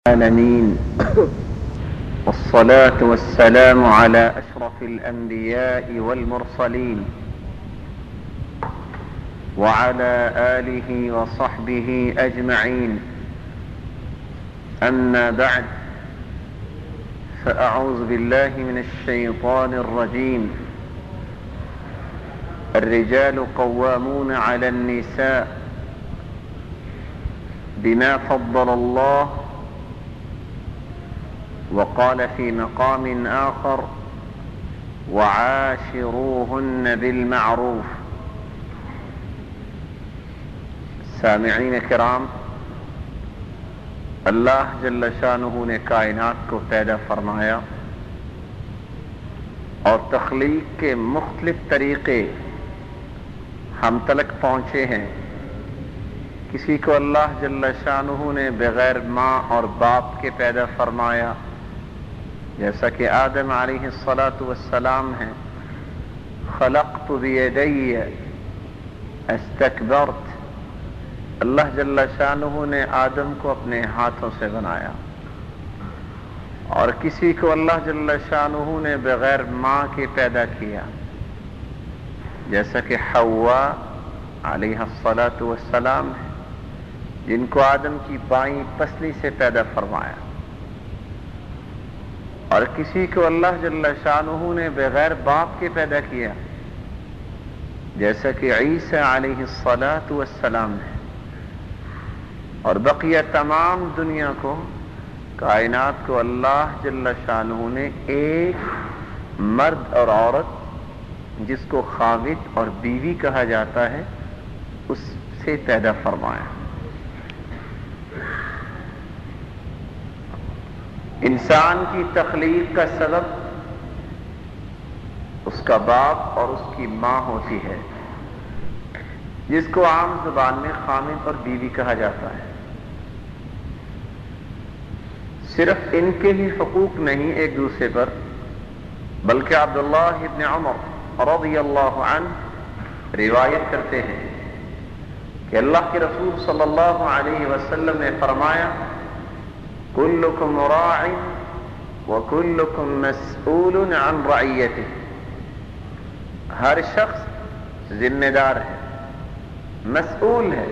العالمين والصلاة والسلام على أشرف الأنبياء والمرسلين وعلى آله وصحبه أجمعين. أما بعد، فأعوذ بالله من الشيطان الرجيم. الرجال قوامون على النساء بما فضل الله، وقال في مقام آخر: وعاشروهن بالمعروف. سامعین کرام، اللہ جل شانہ نے کائنات کو پیدا فرمایا اور تخلیق کے مختلف طریقے ہم تلک پہنچے ہیں. کسی کو اللہ جل شانہ نے بغیر ماں اور باپ کے پیدا فرمایا، جیسا کہ آدم علیہ السلام ہیں. خلقت بیدی استکبرت، اللہ جل شانہ نے آدم کو اپنے ہاتھوں سے بنایا. اور کسی کو اللہ جل شانہ نے بغیر ماں کے پیدا کیا، جیسا کہ حوا علیہ السلام ہے، جن کو آدم کی بائیں پسلی سے پیدا فرمایا. اور کسی کو اللہ جل شانہ نے بغیر باپ کے پیدا کیا، جیسا کہ عیسیٰ علیہ السلام ہے. اور بقیہ تمام دنیا کو، کائنات کو اللہ جل شانہ نے ایک مرد اور عورت، جس کو خاوند اور بیوی کہا جاتا ہے، اس سے پیدا فرمایا. انسان کی تخلیق کا سبب اس کا باپ اور اس کی ماں ہوتی ہے، جس کو عام زبان میں خاوند اور بیوی کہا جاتا ہے. صرف ان کے ہی حقوق نہیں ایک دوسرے پر، بلکہ عبداللہ ابن عمر رضی اللہ عنہ روایت کرتے ہیں کہ اللہ کے رسول صلی اللہ علیہ وسلم نے فرمایا: کلکم راع وکلکم مسئول عن رعیتہ. ہر شخص ذمہ دار ہے، مسئول ہے.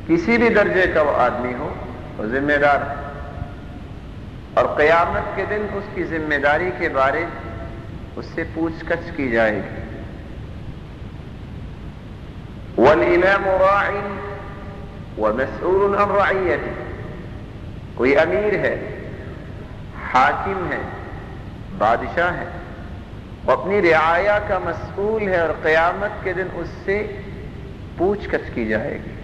کسی بھی درجے کا وہ آدمی ہو، وہ ذمہ دار ہے. اور قیامت کے دن اس کی ذمہ داری کے بارے اس سے پوچھ گچھ کی جائے گی. والامام راع ومسئول عن رعیتہ. کوئی امیر ہے، حاکم ہے، بادشاہ ہے، وہ اپنی رعایا کا مسئول ہے، اور قیامت کے دن اس سے پوچھ گچھ کی جائے گی.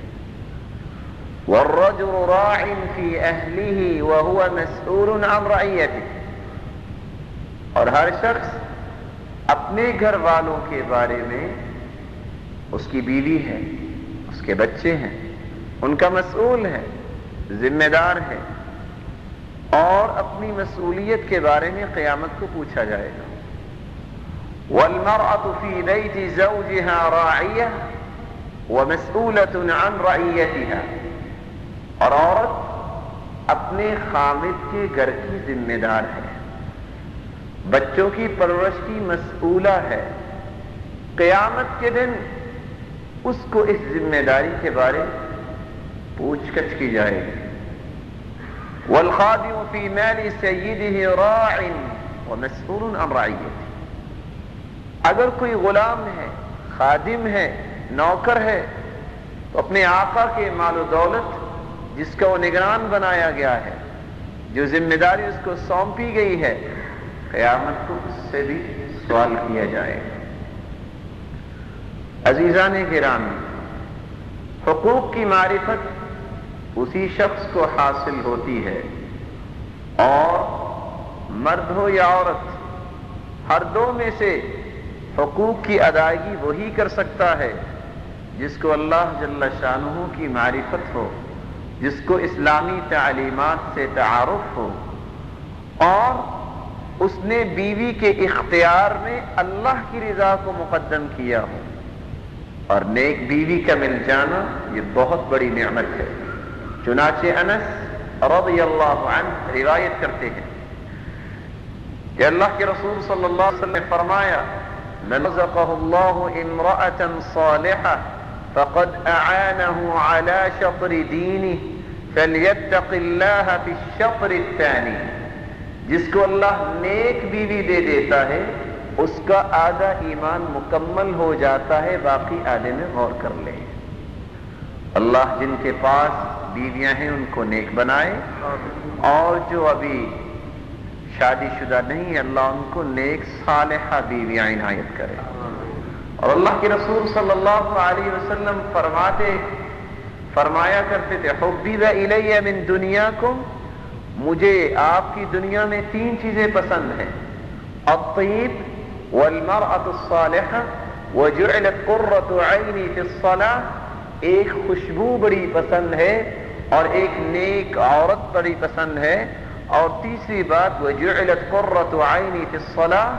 والرجل راع في اهله وهو مسئول عن رعیتہ. اور ہر شخص اپنے گھر والوں کے بارے میں، اس کی بیوی ہے، اس کے بچے ہیں، ان کا مسئول ہے، ذمہ دار ہے، اور اپنی مسئولیت کے بارے میں قیامت کو پوچھا جائے گا. والمرأة في بيت زوجها راعية ومسئولة عن رعيتها. اور عورت اپنے خامد کے گھر کی ذمہ دار ہے، بچوں کی پرورش کی مسئولہ ہے. قیامت کے دن اس کو اس ذمہ داری کے بارے پوچھ گچھ کی جائے گی. والخادم في مال سيده راع ومسئول عن رعیتہ. اگر کوئی غلام ہے، خادم ہے، نوکر ہے، تو اپنے آقا کے مال و دولت، جس کا وہ نگران بنایا گیا ہے، جو ذمہ داری اس کو سونپی گئی ہے، قیامت کو اس سے بھی سوال کیا جائے گا. عزیزان گرامی، حقوق کی معرفت اسی شخص کو حاصل ہوتی ہے، اور مرد ہو یا عورت، ہر دو میں سے حقوق کی ادائیگی وہی کر سکتا ہے جس کو اللہ جل شانہ کی معرفت ہو، جس کو اسلامی تعلیمات سے تعارف ہو، اور اس نے بیوی کے اختیار میں اللہ کی رضا کو مقدم کیا ہو. اور نیک بیوی کا مل جانا یہ بہت بڑی نعمت ہے. چنانچہ انس رضی اللہ عنہ روایت کرتے ہیں کہ اللہ کے رسول صلی اللہ علیہ وسلم نے فرمایا من رزقه الله امرأة صالحة فقد أعانه على شطر دينه فليتق الله في الشطر الثاني. جس کو اللہ نیک بیوی دے دیتا ہے اس کا آدھا ایمان مکمل ہو جاتا ہے، باقی آدھے میں غور کر لے. اللہ جن کے پاس بیویاں ہیں ان کو نیک بنائے، اور جو ابھی شادی شدہ نہیں اللہ ان کو نیک صالحہ بیویاں عنایت کرے. اور اللہ کے رسول صلی اللہ علیہ وسلم فرمایا کرتے تھے حبب الی من دنیاکم، مجھے آپ کی دنیا میں 3 چیزیں پسند ہیں، الطیب والمرأة الصالحة وجعلت قرة عینی فی الصلاة، ایک خوشبو بڑی پسند ہے اور ایک نیک عورت بڑی پسند ہے، اور تیسری بات وجعلت قرة عینی فی الصلاة،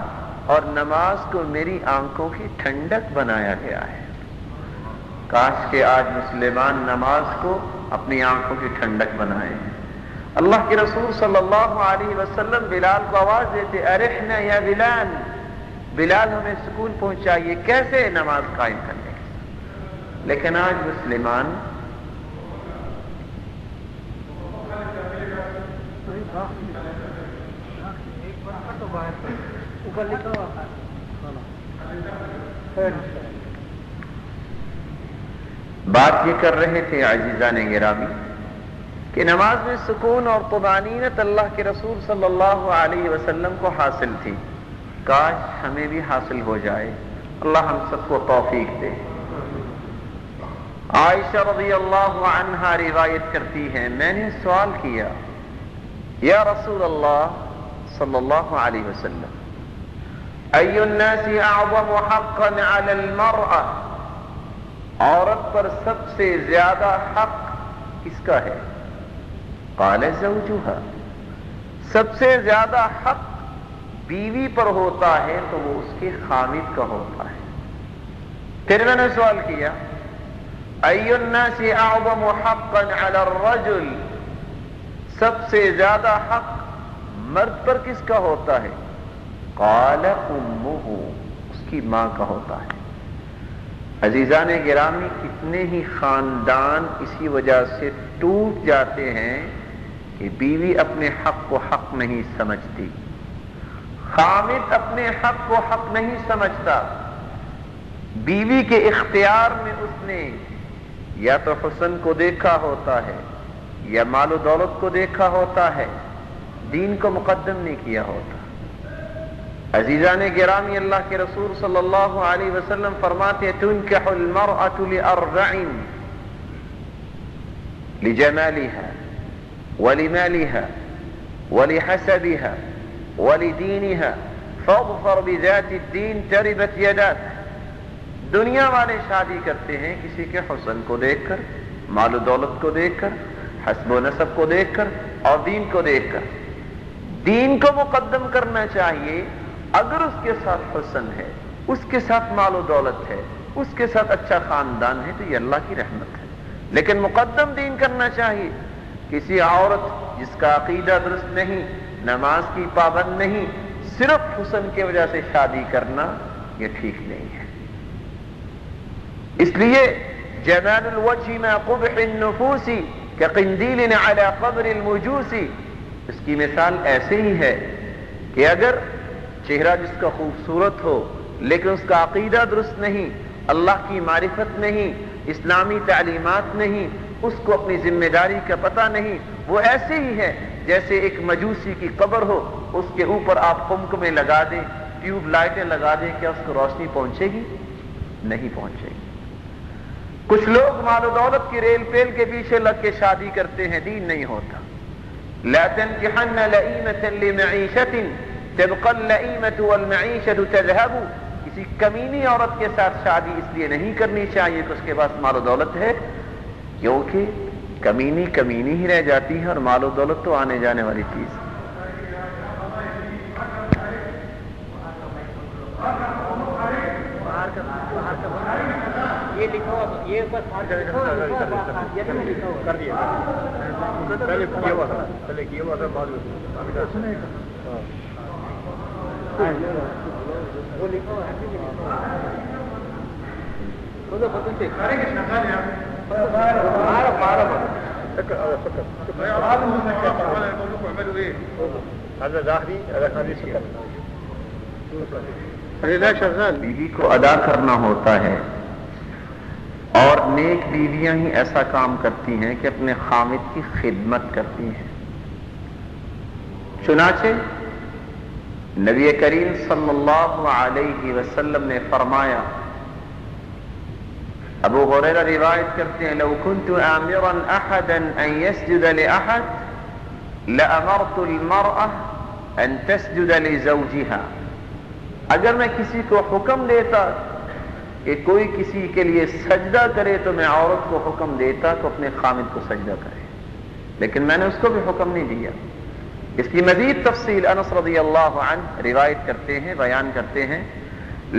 اور نماز کو میری آنکھوں کی ٹھنڈک بنایا گیا ہے. کاش کہ آج مسلمان نماز کو اپنی آنکھوں کی ٹھنڈک بنائیں. اللہ کے رسول صلی اللہ علیہ وسلم بلال کو آواز دیتے ارحنا یا بلال، بلال ہمیں سکون پہنچائیے، کیسے نماز قائم کرنے کے. لیکن آج مسلمان بات یہ کر رہے تھے عزیزان گرامی کہ نماز میں سکون اور طمانینت اللہ کے رسول صلی اللہ علیہ وسلم کو حاصل تھی، کاش ہمیں بھی حاصل ہو جائے. اللہ ہم سب کو توفیق دے. عائشہ رضی اللہ عنہا روایت کرتی ہیں میں نے سوال کیا یا رسول اللہ صلی اللہ علیہ وسلم ای الناس اعظم حقا علی المرأة، عورت پر سب سے زیادہ حق کس کا ہے؟ قال زوجها، سب سے زیادہ حق بیوی پر ہوتا ہے تو وہ اس کے خامد کا ہوتا ہے. پھر میں نے سوال کیا ای الناس اعظم حقا علی الرجل، سب سے زیادہ حق مرد پر کس کا ہوتا ہے؟ قال امہ، اس کی ماں کا ہوتا ہے. عزیزان گرامی کتنے ہی خاندان اسی وجہ سے ٹوٹ جاتے ہیں کہ بیوی اپنے حق کو حق نہیں سمجھتی، خامد اپنے حق کو حق نہیں سمجھتا. بیوی کے اختیار میں اس نے یا تو حسن کو دیکھا ہوتا ہے یا مال و دولت کو دیکھا ہوتا ہے، دین کو مقدم نہیں کیا ہوتا. عزیزان گرامی اللہ کے رسول صلی اللہ علیہ وسلم فرماتے ہیں تنکح المرأة لأربع، لجمالها ولمالها ولحسبها ولدينها فاظفر بذات الدين تربت يداك. دنیا والے شادی کرتے ہیں کسی کے حسن کو دیکھ کر، مال و دولت کو دیکھ کر، حسب و نسب کو دیکھ کر اور دین کو دیکھ کر. دین کو مقدم کرنا چاہیے. اگر اس کے ساتھ حسن ہے، اس کے ساتھ مال و دولت ہے، اس کے ساتھ اچھا خاندان ہے تو یہ اللہ کی رحمت ہے. لیکن مقدم دین کرنا چاہیے. کسی عورت جس کا عقیدہ درست نہیں، نماز کی پابند نہیں، صرف حسن کی وجہ سے شادی کرنا یہ ٹھیک نہیں ہے. اس لیے جمال الوجه مع قبح النفوس كقنديل على قبر المجوس، اس کی مثال ایسے ہی ہے کہ اگر چہرہ جس کا خوبصورت ہو لیکن اس کا عقیدہ درست نہیں، اللہ کی معرفت نہیں، اسلامی تعلیمات نہیں، اس کو اپنی ذمہ داری کا پتہ نہیں، وہ ایسے ہی ہے جیسے ایک مجوسی کی قبر ہو، اس کے اوپر آپ قمق میں لگا دیں، ٹیوب لائٹیں لگا دیں، کیا اس کو روشنی پہنچے گی؟ نہیں پہنچے گی. کچھ لوگ مال و دولت کی ریل پیل کے پیچھے لگ کے شادی کرتے ہیں، دین نہیں ہوتا. لا تنكحن لئیمة لمعیشة تبقى اللئیمة والمعیشة تذهب، کسی کمینی عورت کے ساتھ شادی اس لیے نہیں کرنی چاہیے کہ اس کے پاس مال و دولت ہے، کیونکہ کمینی کمینی ہی رہ جاتی ہے اور مال و دولت تو آنے جانے والی چیز. یہ لکھا ہوا یہ بس کر دیا پہلے کیا ہوا تھا بعد میں وہ لکھا ہوا بیوی کو ادا کرنا ہوتا ہے، اور نیک بیویاں ہی ایسا کام کرتی ہیں کہ اپنے خامد کی خدمت کرتی ہیں۔ چنانچہ نبی کریم صلی اللہ علیہ وسلم نے فرمایا، ابو ہریرہ روایت کرتے ہیں، لو كنت آمرا احدا ان يسجد لاحد لامرت المرأة ان تسجد لزوجها، اگر میں کسی کو حکم دیتا کہ کوئی کسی کے لیے سجدہ کرے تو میں عورت کو حکم دیتا کہ اپنے خامد کو سجدہ کرے، لیکن میں نے اس کو بھی حکم نہیں دیا۔ اس کی مزید تفصیل انس رضی اللہ عنہ روایت کرتے ہیں، بیان کرتے ہیں،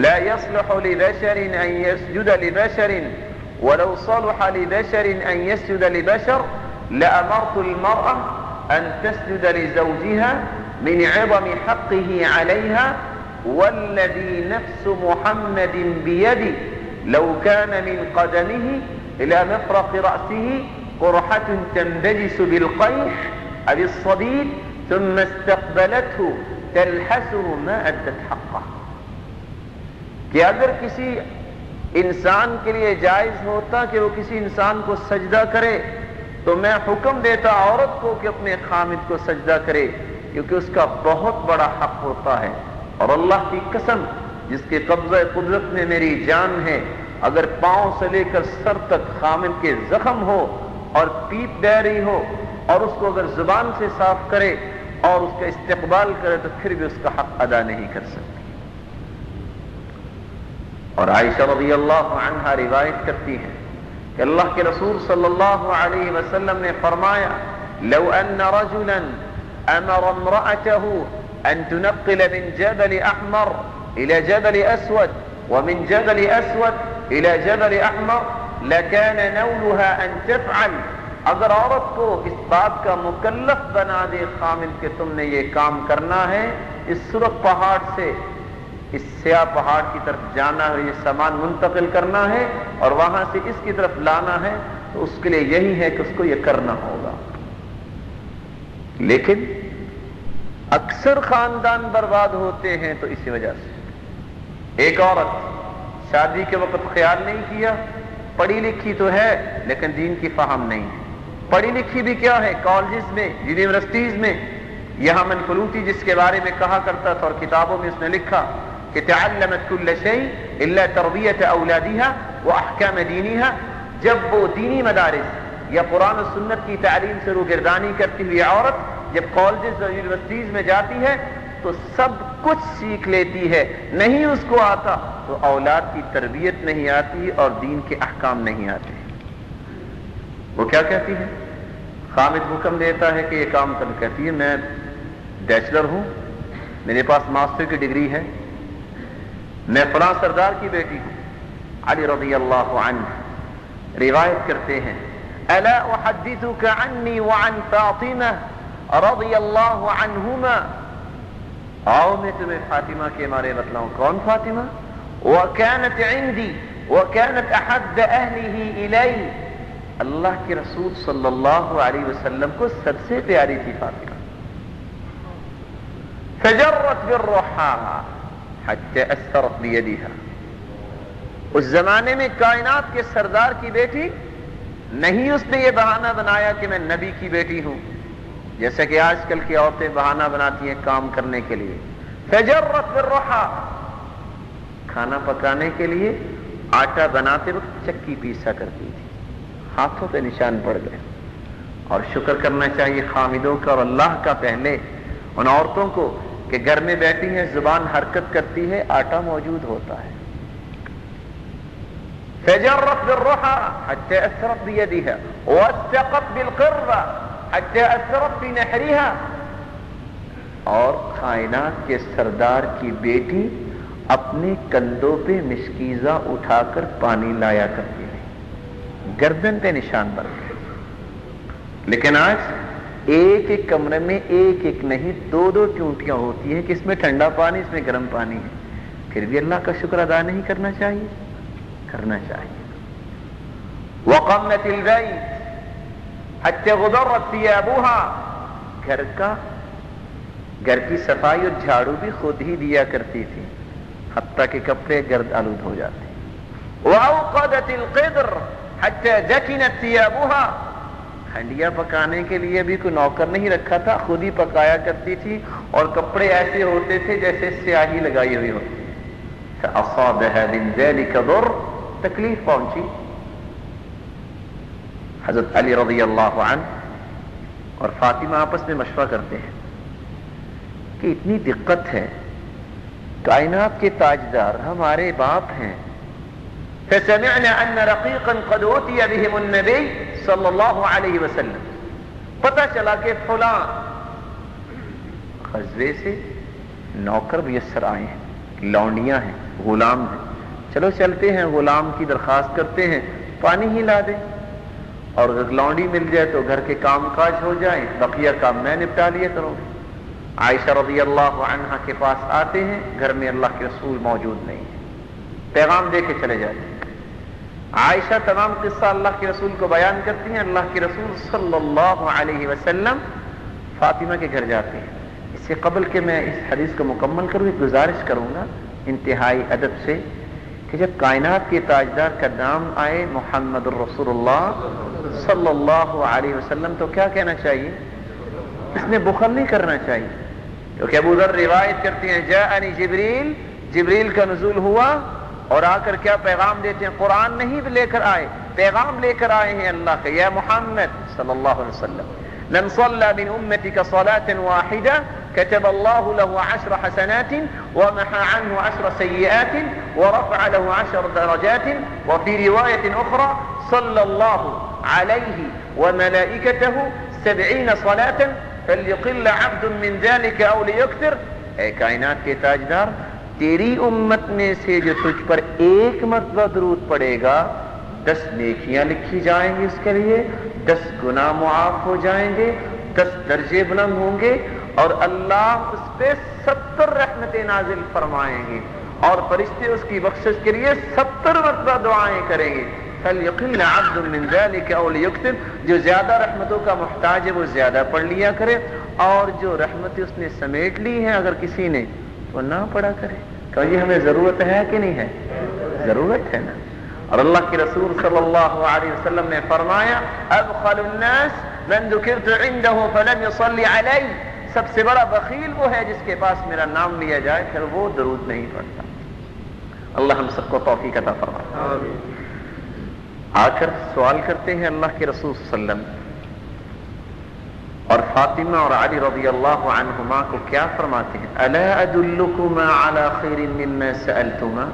لا يصلح لبشر ان يسجد لبشر ولو صلح لبشر ان يسجد لبشر لامرت المرأة ان تسجد لزوجها من عظم حقه عليها والذي نفس محمد بيده لو كان من قدمه الى مفرق رأسه قرحة تنبجس بالقيح او الصديد ثم استقبلته تلحسه ما ادت حقه، کہ اگر کسی انسان کے لیے جائز ہوتا کہ وہ کسی انسان کو سجدہ کرے تو میں حکم دیتا عورت کو کہ اپنے خامد کو سجدہ کرے، کیونکہ اس کا بہت بڑا حق ہوتا ہے، اور اللہ کی قسم جس کے قبضہ قدرت میں میری جان ہے، اگر پاؤں سے لے کر سر تک خامد کے زخم ہو اور پیپ بہ رہی ہو اور اس کو اگر زبان سے صاف کرے اور اس کا استقبال کرے تو پھر بھی اس کا حق ادا نہیں کر سکتی۔ اور عائشہ رضی اللہ عنہا روایت کرتی ہیں کہ اللہ کے رسول صلی اللہ علیہ وسلم نے فرمایا، لو ان رجلا امر امرأته ان تنقل من جبل احمر الى جبل اسود ومن جبل اسود الى جبل احمر لكان نولها ان تفعل، اگر عورت کو اس بات کا مکلف بنا دے خامد کہ تم نے یہ کام کرنا ہے، اس سرخ پہاڑ سے اس سیاہ پہاڑ کی طرف جانا ہے، یہ سامان منتقل کرنا ہے اور وہاں سے اس کی طرف لانا ہے، تو اس کے لیے یہی ہے کہ اس کو یہ کرنا ہوگا۔ لیکن اکثر خاندان برباد ہوتے ہیں تو اسی وجہ سے، ایک عورت شادی کے وقت خیال نہیں کیا، پڑھی لکھی تو ہے لیکن دین کی فہم نہیں ہے، پڑھی لکھی بھی کیا ہے، کالجز میں، یونیورسٹیز میں، یہاں منفلوطی جس کے بارے میں کہا کرتا تھا اور کتابوں میں اس نے لکھا کہ تعلمت كل شيء الا تربیت اولادها واحکام دینها، جب وہ دینی مدارس یا قرآن و سنت کی تعلیم سے روگردانی کرتی ہوئی عورت جب کالجز اور یونیورسٹیز میں جاتی ہے تو سب کچھ سیکھ لیتی ہے، نہیں اس کو آتا تو اولاد کی تربیت نہیں آتی اور دین کے احکام نہیں آتے۔ وہ کیا کہتی ہے؟ خامد حکم دیتا ہے کہ یہ کام کر، کہتی ہے میں بیچلر ہوں، میرے پاس ماسٹر کی ڈگری ہے، میں فلاں سردار کی بیٹی ہوں۔ علی رضی اللہ عنہ روایت کرتے ہیں، الا احدثك عني وعن فاطمہ رضی اللہ عنہما، آؤ میں تمہیں فاطمہ کے بارے میں بتلاؤں۔ کون فاطمہ؟ وكانت عندي وكانت احب اهله الي، اللہ کے رسول صلی اللہ علیہ وسلم کو سب سے پیاری تھی فاطمہ۔ فجرت بالرحاها حتى اثرت بيدها، اس زمانے میں کائنات کے سردار کی بیٹی نہیں، اس نے یہ بہانہ بنایا کہ میں نبی کی بیٹی ہوں، جیسا کہ آج کل کی عورتیں بہانہ بناتی ہیں کام کرنے کے لیے۔ فجرت بالرحا، کھانا پکانے کے لیے آٹا بناتے وقت چکی پیسا کرتی تھی، ہاتھوں پہ نشان پڑ گئے۔ اور شکر کرنا چاہیے خامدوں کا اور اللہ کا پہلے ان عورتوں کو کہ گھر میں بیٹھی ہیں، زبان حرکت کرتی ہے، آٹا موجود ہوتا ہے۔ فجرت بالرحى حتى اثرت بيدها واستقت بالقربة حتى اثرت في نحرها، اور کائنات کے سردار کی بیٹی اپنے کندھوں پہ مشکیزہ اٹھا کر پانی لایا کرتی تھی، گردن پہ نشان بن گئے. لیکن آج ایک ایک کمرے میں ایک ایک نہیں دو دو چونٹیاں ہوتی ہیں کہ اس میں ٹھنڈا پانی، اس میں گرم پانی ہے. پھر بھی اللہ کا شکر ادا نہیں کرنا چاہیے؟ کرنا چاہیے. وقمت البيت حتى غبرت ثيابها، گھر کی صفائی اور جھاڑو بھی خود ہی دیا کرتی تھی حتیٰ کہ کپڑے گرد آلود ہو جاتے. وأوقدت القدر حتى دكنت ثيابها، ہنڈیا پکانے کے لیے بھی کوئی نوکر نہیں رکھا تھا، خود ہی پکایا کرتی تھی اور کپڑے ایسے ہوتے تھے جیسے سیاہی لگائی ہوئی ہوتی. فأصابها من ذلك ضر، تکلیف پہنچی. حضرت علی رضی اللہ عنہ اور فاطمہ آپس میں مشورہ کرتے ہیں کہ اتنی دقت ہے، کائنات کے تاجدار ہمارے باپ ہیں. فسمعنا ان رقیقا قد اوتی بهم النبی صلی اللہ علیہ وسلم، پتہ چلا کہ فلاں غزوے سے نوکر میسر آئے ہیں، لونڈیاں ہیں، غلام ہیں، چلو چلتے ہیں غلام کی درخواست کرتے ہیں پانی ہی لا دیں، اور اگر لونڈی مل جائے تو گھر کے کام کاج ہو جائیں، بقیہ کام میں نپٹا لیا کروں گی. عائشہ رضی اللہ عنہا کے پاس آتے ہیں، گھر میں اللہ کے رسول موجود نہیں ہے، پیغام دے کے چلے جاتے ہیں. عائشہ تمام قصہ اللہ کے رسول کو بیان کرتی ہیں. اللہ کے رسول صلی اللہ علیہ وسلم فاطمہ کے گھر جاتے ہیں. اس سے قبل کہ میں اس حدیث کو مکمل کروں، ایک گزارش کروں گا انتہائی ادب سے کہ جب کائنات کے تاجدار کا نام آئے محمد الرسول اللہ صلی اللہ علیہ وسلم تو کیا کہنا چاہیے؟ اس نے بخل نہیں کرنا چاہیے، کیونکہ ابو ذر روایت کرتے ہیں جاءنی جبریل، جبریل کا نزول ہوا اور آ کر کیا پیغام دیتے ہیں؟ قرآن نہیں لے کر آئے، پیغام لے کر آئے ہیں اللہ کا. یا محمد صلی اللہ علیہ وسلم من صلى من امتك صلاة واحدة كتب الله له 10 حسنات ومحى عنه 10 سيئات ورفع له 10 درجات. وفي رواية أخرى صلى الله عليه وملائكته 70 صلاة فليقل عبد من ذلك أو ليكثر. اے کائنات کے تاجدار، تیری امت میں سے جو تجھ پر ایک مرتبہ درود پڑے گا 10 نیکیاں لکھی جائیں گی اس کے لیے، 10 گناہ معاف ہو جائیں گے، 10 درجے بلند ہوں گے، اور اللہ اس پہ 70 رحمتیں نازل فرمائیں گے، اور فرشتے اس کی بخشش کے لیے 70 مرتبہ دعائیں کریں گے. فَلْيُقِلَّ عَبْدٌ مِّن ذَلِكَ أَوْ لِيُكْثِرْ، جو زیادہ رحمتوں کا محتاج ہے وہ زیادہ پڑھ لیا کرے، اور جو رحمتیں اس نے سمیٹ لی ہیں اگر کسی نے وہ نہ پڑھا کرے. کہ ہمیں ضرورت ہے کہ نہیں ہے؟ ضرورت ہے نا. اور اللہ کے رسول صلی اللہ علیہ وسلم نے فرمایا ابخل الناس من ذکرت عنده فلم يصلي علی، سب سے بڑا بخیل وہ ہے جس کے پاس میرا نام لیا جائے پھر وہ درود نہیں پڑھتا. اللہ ہم سب کو توفیق عطا فرمائے. آمین. آ کر سوال کرتے ہیں اللہ کے رسول صلی اللہ علیہ وسلم، اور فاطمہ اور علی رضی اللہ عنہما کو کیا فرماتے ہیں؟ الا ادلکما علی خیر مما سألتما،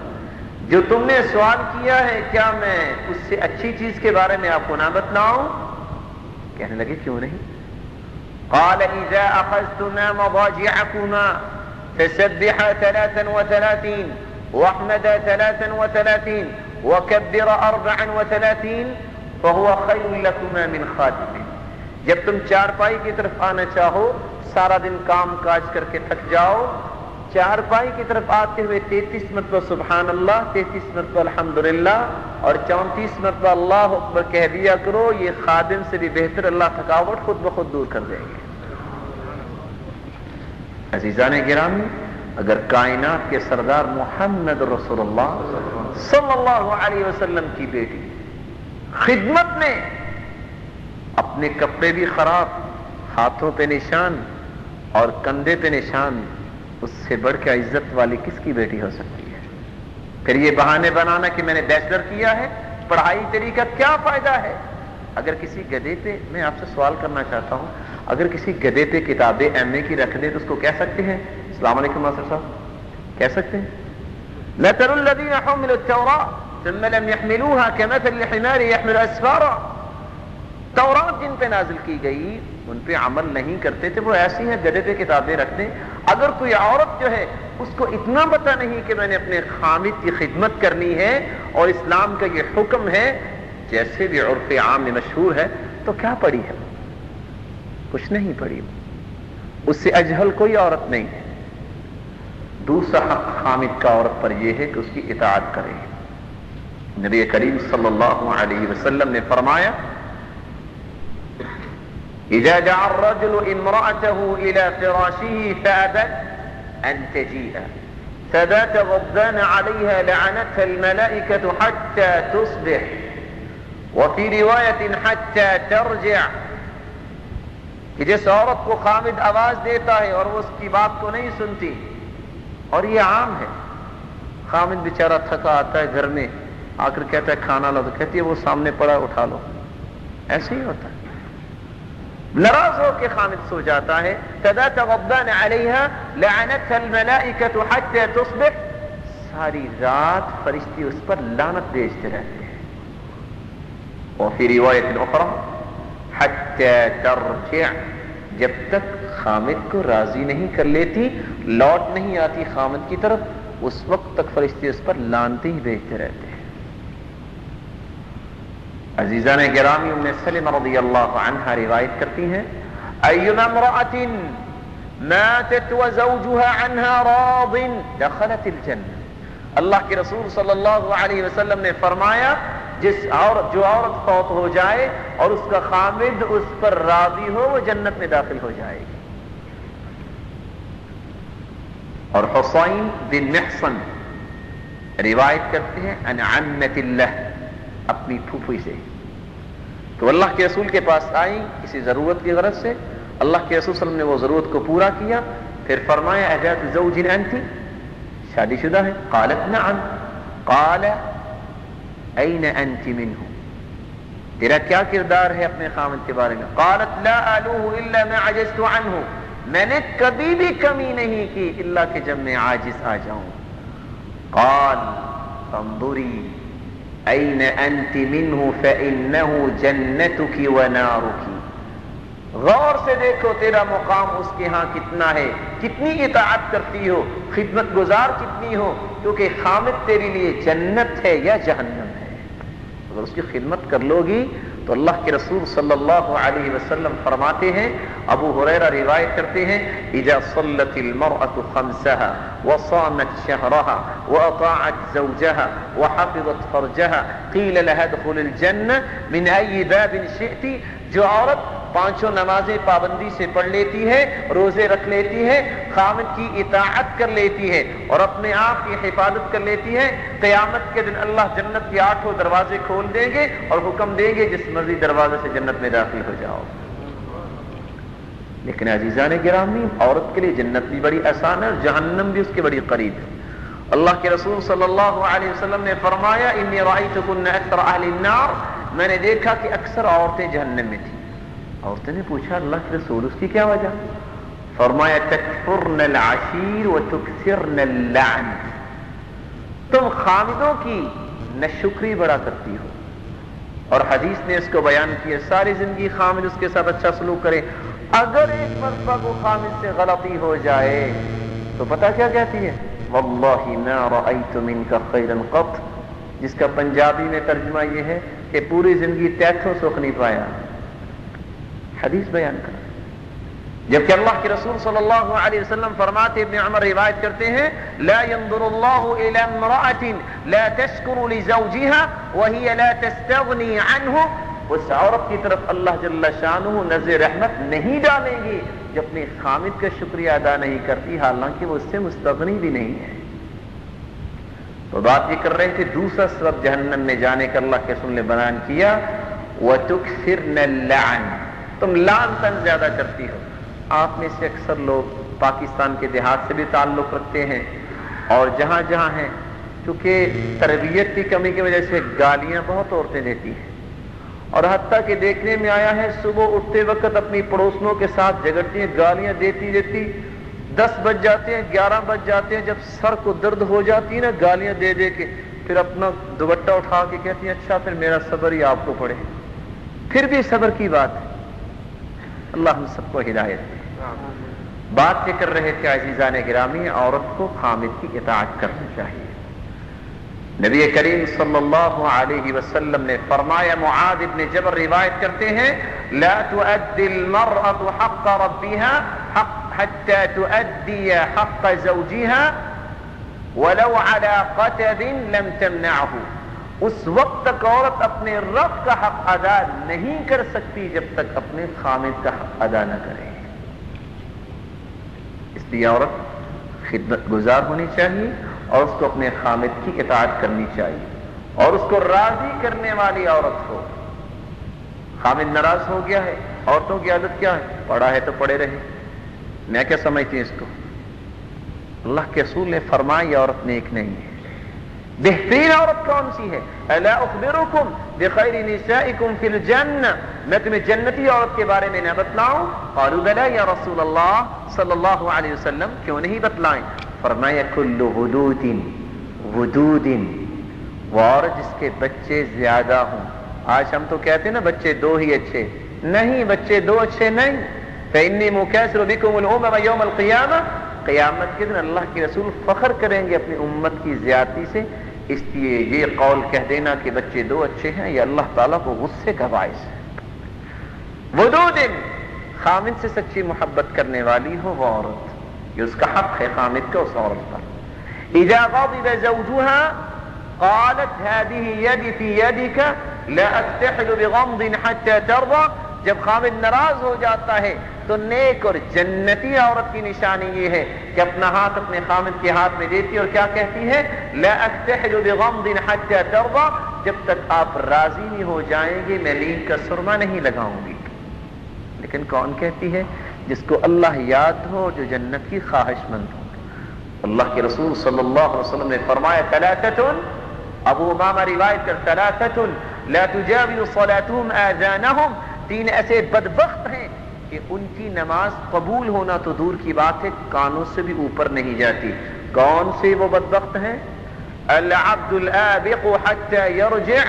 جو تم نے سوال کیا ہے کیا میں اس سے اچھی چیز کے بارے میں آپ کو نہ بتلاؤں؟ کہنے لگے کیوں نہیں. قال اذا اخذتما مضاجعكما فسبحا 33 واحمدا 33 وكبر 34 فهو خير لكما من خادم. جب تم چارپائی کی طرف آنا چاہو، سارا دن کام کاج کر کے تھک جاؤ، چارپائی کی طرف آتے ہوئے 33 مرتبہ سبحان اللہ، 33 مرتبہ الحمدللہ اور 34 مرتبہ اللہ اکبر کہہ دیا کرو. یہ خادم سے بھی بہتر اللہ تھکاوٹ خود بخود دور کر دیں گے. عزیزان گرامی، اگر کائنات کے سردار محمد رسول اللہ صلی اللہ علیہ وسلم کی بیٹی خدمت میں اپنے کپڑے بھی خراب، ہاتھوں پہ نشان اور کندھے پہ نشان، اس سے بڑھ کے عزت والی کس کی بیٹی ہو سکتی ہے؟ پھر یہ بہانے بنانا کہ میں نے بیچلر کیا ہے، پڑھائی تیری کا کیا فائدہ ہے؟ اگر کسی گدھے پہ، میں آپ سے سوال کرنا چاہتا ہوں، اگر کسی گدھے پہ کتابیں ایم اے کی رکھ دیں تو اس کو کہہ سکتے ہیں؟ السلام علیکم ماسٹر صاحب، کہہ سکتے ہیں؟ لَتَرُوا الَّذِينَ حُمِلُوا التَّوْرَاةَ ثُمَّ لَمْ يَحْمِلُوهَا كَمَثَلِ الْحِمَارِ يَحْمِلُ أَسْفَارًا. تورات جن پہ نازل کی گئی ان پہ عمل نہیں کرتے تھے، وہ ایسی ہیں گدھے پہ کتابیں رکھتے ہیں. اگر کوئی عورت جو ہے اس کو اتنا پتہ نہیں کہ میں نے اپنے خامد کی خدمت کرنی ہے اور اسلام کا یہ حکم ہے، جیسے بھی عرف عام میں مشہور ہے، تو کیا پڑھی ہے؟ کچھ نہیں پڑھی. اس سے اجہل کوئی عورت نہیں ہے. دوسرا حق خامد کا عورت پر یہ ہے کہ اس کی اطاعت کرے. نبی کریم صلی اللہ علیہ وسلم نے فرمایا اذا دعا الرجل امرأته الى فراشه فابت ان تجيء فبات غضبان عليها لعنتها الملائكة حتى تصبح وفي رواية حتى ترجع. کہ جس عورت کو خامد آواز دیتا ہے اور وہ اس کی بات کو نہیں سنتی، اور یہ عام ہے، خامد بیچارہ تھکا آتا ہے گھر میں، آ کر کہتا ہے کھانا لاؤ، تو کہتی ہے وہ سامنے پڑا اٹھا لو. ایسے ہی ہوتا ہے. ناراض ہو کے خامد سو جاتا ہے. فبات غضبان عليها لعنتها الملائكة حتى تصبح. ساری رات فرشتے اس پر لعنت بھیجتے رہتے ہیں. وفي رواية أخرى حتى ترجع، جب تک خامد کو راضی نہیں کر لیتی، لوٹ نہیں آتی خامد کی طرف، اس وقت تک فرشتے اس پر لعنتیں ہی بھیجتے رہتے ہیں. عزیزان گرامی، ام سلمہ رضی اللہ عنہا روایت کرتی ہیں ایما امرأة ماتت وزوجها عنها راض دخلت الجنہ. اللہ کے رسول صلی اللہ علیہ وسلم نے فرمایا جو عورت فوت ہو جائے اور اس کا خامد اس پر راضی ہو، وہ جنت میں داخل ہو جائے گی. اور حسین بن محصن روایت کرتے ہیں عن عمت اللہ، اپنی پھوپھی سے، تو اللہ کے رسول کے پاس آئی کسی ضرورت کی غرض سے. اللہ کے رسول صلی اللہ علیہ وسلم نے وہ ضرورت کو پورا کیا. پھر فرمایا اذات زوج انت، شادی شدہ ہے؟ قالت نعم. قال این انت منہ، تیرا کیا کردار ہے اپنے خامد کے بارے میں؟ قالت لا آلوہ الا ما عجزت عنہ، میں نے کبھی بھی کمی نہیں کی الا کہ جب میں عاجز آ جاؤں. قال فانظری این انت منہ فانہ جنتک ونارک، غور سے دیکھو تیرا مقام اس کے ہاں کتنا ہے، کتنی اطاعت کرتی ہو، خدمت گزار کتنی ہو، کیونکہ خامد تیرے لیے جنت ہے یا جہنم ہے. اگر اس کی خدمت کر لو گی تو اللہ کے رسول صلی اللہ علیہ وسلم فرماتے ہیں، ابو ہریرہ روایت کرتے ہیں اذا صلت المرأة خمسها وصامت شهرها واطاعت زوجها وحفظت فرجها قیل لها ادخل الجنة من اي باب شئت. جو عورت پانچوں نمازیں پابندی سے پڑھ لیتی ہے، روزے رکھ لیتی ہے، خامد کی اطاعت کر لیتی ہے اور اپنے آپ کی حفاظت کر لیتی ہے، قیامت کے دن اللہ جنت کے 8 دروازے کھول دیں گے اور حکم دیں گے جس مرضی دروازے سے جنت میں داخل ہو جاؤ. لیکن عزیزان گرامی، عورت کے لیے جنت بھی بڑی آسان ہے اور جہنم بھی اس کے بڑی قریب ہے. اللہ کے رسول صلی اللہ علیہ وسلم نے فرمایا انی رأیتکن اکثر اہل النار، میں نے دیکھا کہ اکثر عورتیں جہنم میں تھیں. عورتوں نے پوچھا اللہ کے رسول اس کی کیا وجہ؟ فرمایا تکفرن العشیر وتکثرن اللعن، تم خامدوں کی ناشکری بڑا کرتی ہو. اور حدیث نے اس کو بیان کیا ساری زندگی خامد اس کے ساتھ اچھا سلوک کرے، اگر ایک مرتبہ کو خامد سے غلطی ہو جائے تو پتہ کیا کہتی ہے؟ واللہ ما رأیت منک خیرا قط، جس کا پنجابی میں ترجمہ یہ ہے کہ پوری زندگی تیتھوں سکھ نہیں پایا. حدیث بیان کر، جبکہ اللہ کے رسول صلی اللہ علیہ وسلم فرماتے، ابن عمر روایت کرتے ہیں لا ينظر الله الى امرأة لا تشكر لزوجها وهي لا تستغني عنه، اس عورت کی طرف اللہ جل شانہ نظر رحمت نہیں ڈالیں گی جو اپنے خامد کا شکریہ ادا نہیں کرتی حالانکہ وہ اس سے مستغنی بھی نہیں ہے. تو بات یہ کر رہے تھے دوسرا سبب جہنم میں جانے کا اللہ کے رسول نے بیان کیا وَتُكْثِرْنَ اللَّعْنَ، تم لعن تن زیادہ کرتی ہو. آپ میں سے اکثر لوگ پاکستان کے دیہات سے بھی تعلق رکھتے ہیں اور جہاں جہاں ہیں، چونکہ تربیت کی کمی کی وجہ سے گالیاں بہت عورتیں دیتی ہیں، اور حتیٰ کہ دیکھنے میں آیا ہے صبح اٹھتے وقت اپنی پڑوسنوں کے ساتھ جھگڑتی ہیں، گالیاں دیتی 10 بج جاتے ہیں 11 بج جاتے ہیں، جب سر کو درد ہو جاتی ہے نا گالیاں دے دے کے، پھر اپنا دوپٹہ اٹھا کے کہتی ہیں اچھا پھر میرا صبر ہی آپ کو پڑے. پھر بھی صبر کی بات ہے، اللہ ہم سب کو ہدایت دے. بات یہ کر رہے تھے عزیزان گرامی، عورت کو خامد کی اطاعت کرنی چاہیے۔ نبی کریم صلی اللہ علیہ وسلم نے فرمایا، معاذ بن جبل روایت کرتے ہیں، لا تؤدي المرأة حق ربها حتى تؤدي حق زوجها ولو على قتب لم تمنعه۔ اس وقت تک عورت اپنے رب کا حق ادا نہیں کر سکتی جب تک اپنے خامد کا حق ادا نہ کرے۔ اس لیے عورت خدمت گزار ہونی چاہیے اور اس کو اپنے خامد کی اطاعت کرنی چاہیے، اور اس کو راضی کرنے والی عورت ہو۔ خامد ناراض ہو گیا ہے، عورتوں کی عادت کیا ہے؟ پڑا ہے تو پڑے رہے۔ میں کیا سمجھتی ہوں اس کو؟ اللہ کے رسول نے فرمایا یہ عورت نیک نہیں ہے۔ بہترین عورت کون سی ہے؟ الا اخبرکم بخیر نسائکم فی الجنہ، میں تمہیں جنتی عورت کے بارے میں نہ بتلاؤں؟ قالوا بلی یا رسول اللہ صلی اللہ علیہ وسلم، کیوں نہیں بتلائیں؟ فرمایا کل ودود ودود، وہ عورت جس کے بچے زیادہ ہوں۔ آج ہم تو کہتے ہیں نا بچے دو ہی اچھے، نہیں، بچے دو اچھے نہیں۔ فإنی مکثر بکم الامم یوم القیامہ، قیامت کے دن اللہ کے رسول فخر کریں گے اپنی امت کی زیادتی سے۔ اس لیے یہ قول کہہ دینا کہ بچے دو اچھے ہیں، یہ اللہ تعالیٰ کو غصے کا باعث ہے۔ ودود، خامد سے سچی محبت کرنے والی ہو وہ عورت، یہ اس کا حق ہے خامد کا اس عورت پر۔ اذا غضب زوجها قالت هذه يدي في يدك لا استحل بغمض حتى ترضى، جب خامد ناراض ہو جاتا ہے تو نیک اور جنتی عورت کی نشانی یہ ہے کہ اپنا ہاتھ اپنے خامد کے ہاتھ میں دیتی اور کیا کہتی ہے؟ لا استحل بغمض حتى ترضى، جب تک آپ راضی نہیں ہو جائیں گے میں لین کا سرما نہیں لگاؤں گی۔ لیکن کون کہتی ہے؟ جس کو اللہ یاد ہو، جو جنت کی خواہش مند ہو۔ اللہ کے رسول صلی اللہ علیہ وسلم نے فرمایا ثلاثۃ، ابو امامہ روایت کر، ثلاثۃ لا تجاوز صلاتهم آذانهم، تین ایسے بدبخت ہیں کہ ان کی نماز قبول ہونا تو دور کی بات ہے، کانوں سے بھی اوپر نہیں جاتی۔ کون سے وہ بدبخت ہیں؟ العبد الآبق حتى يرجع،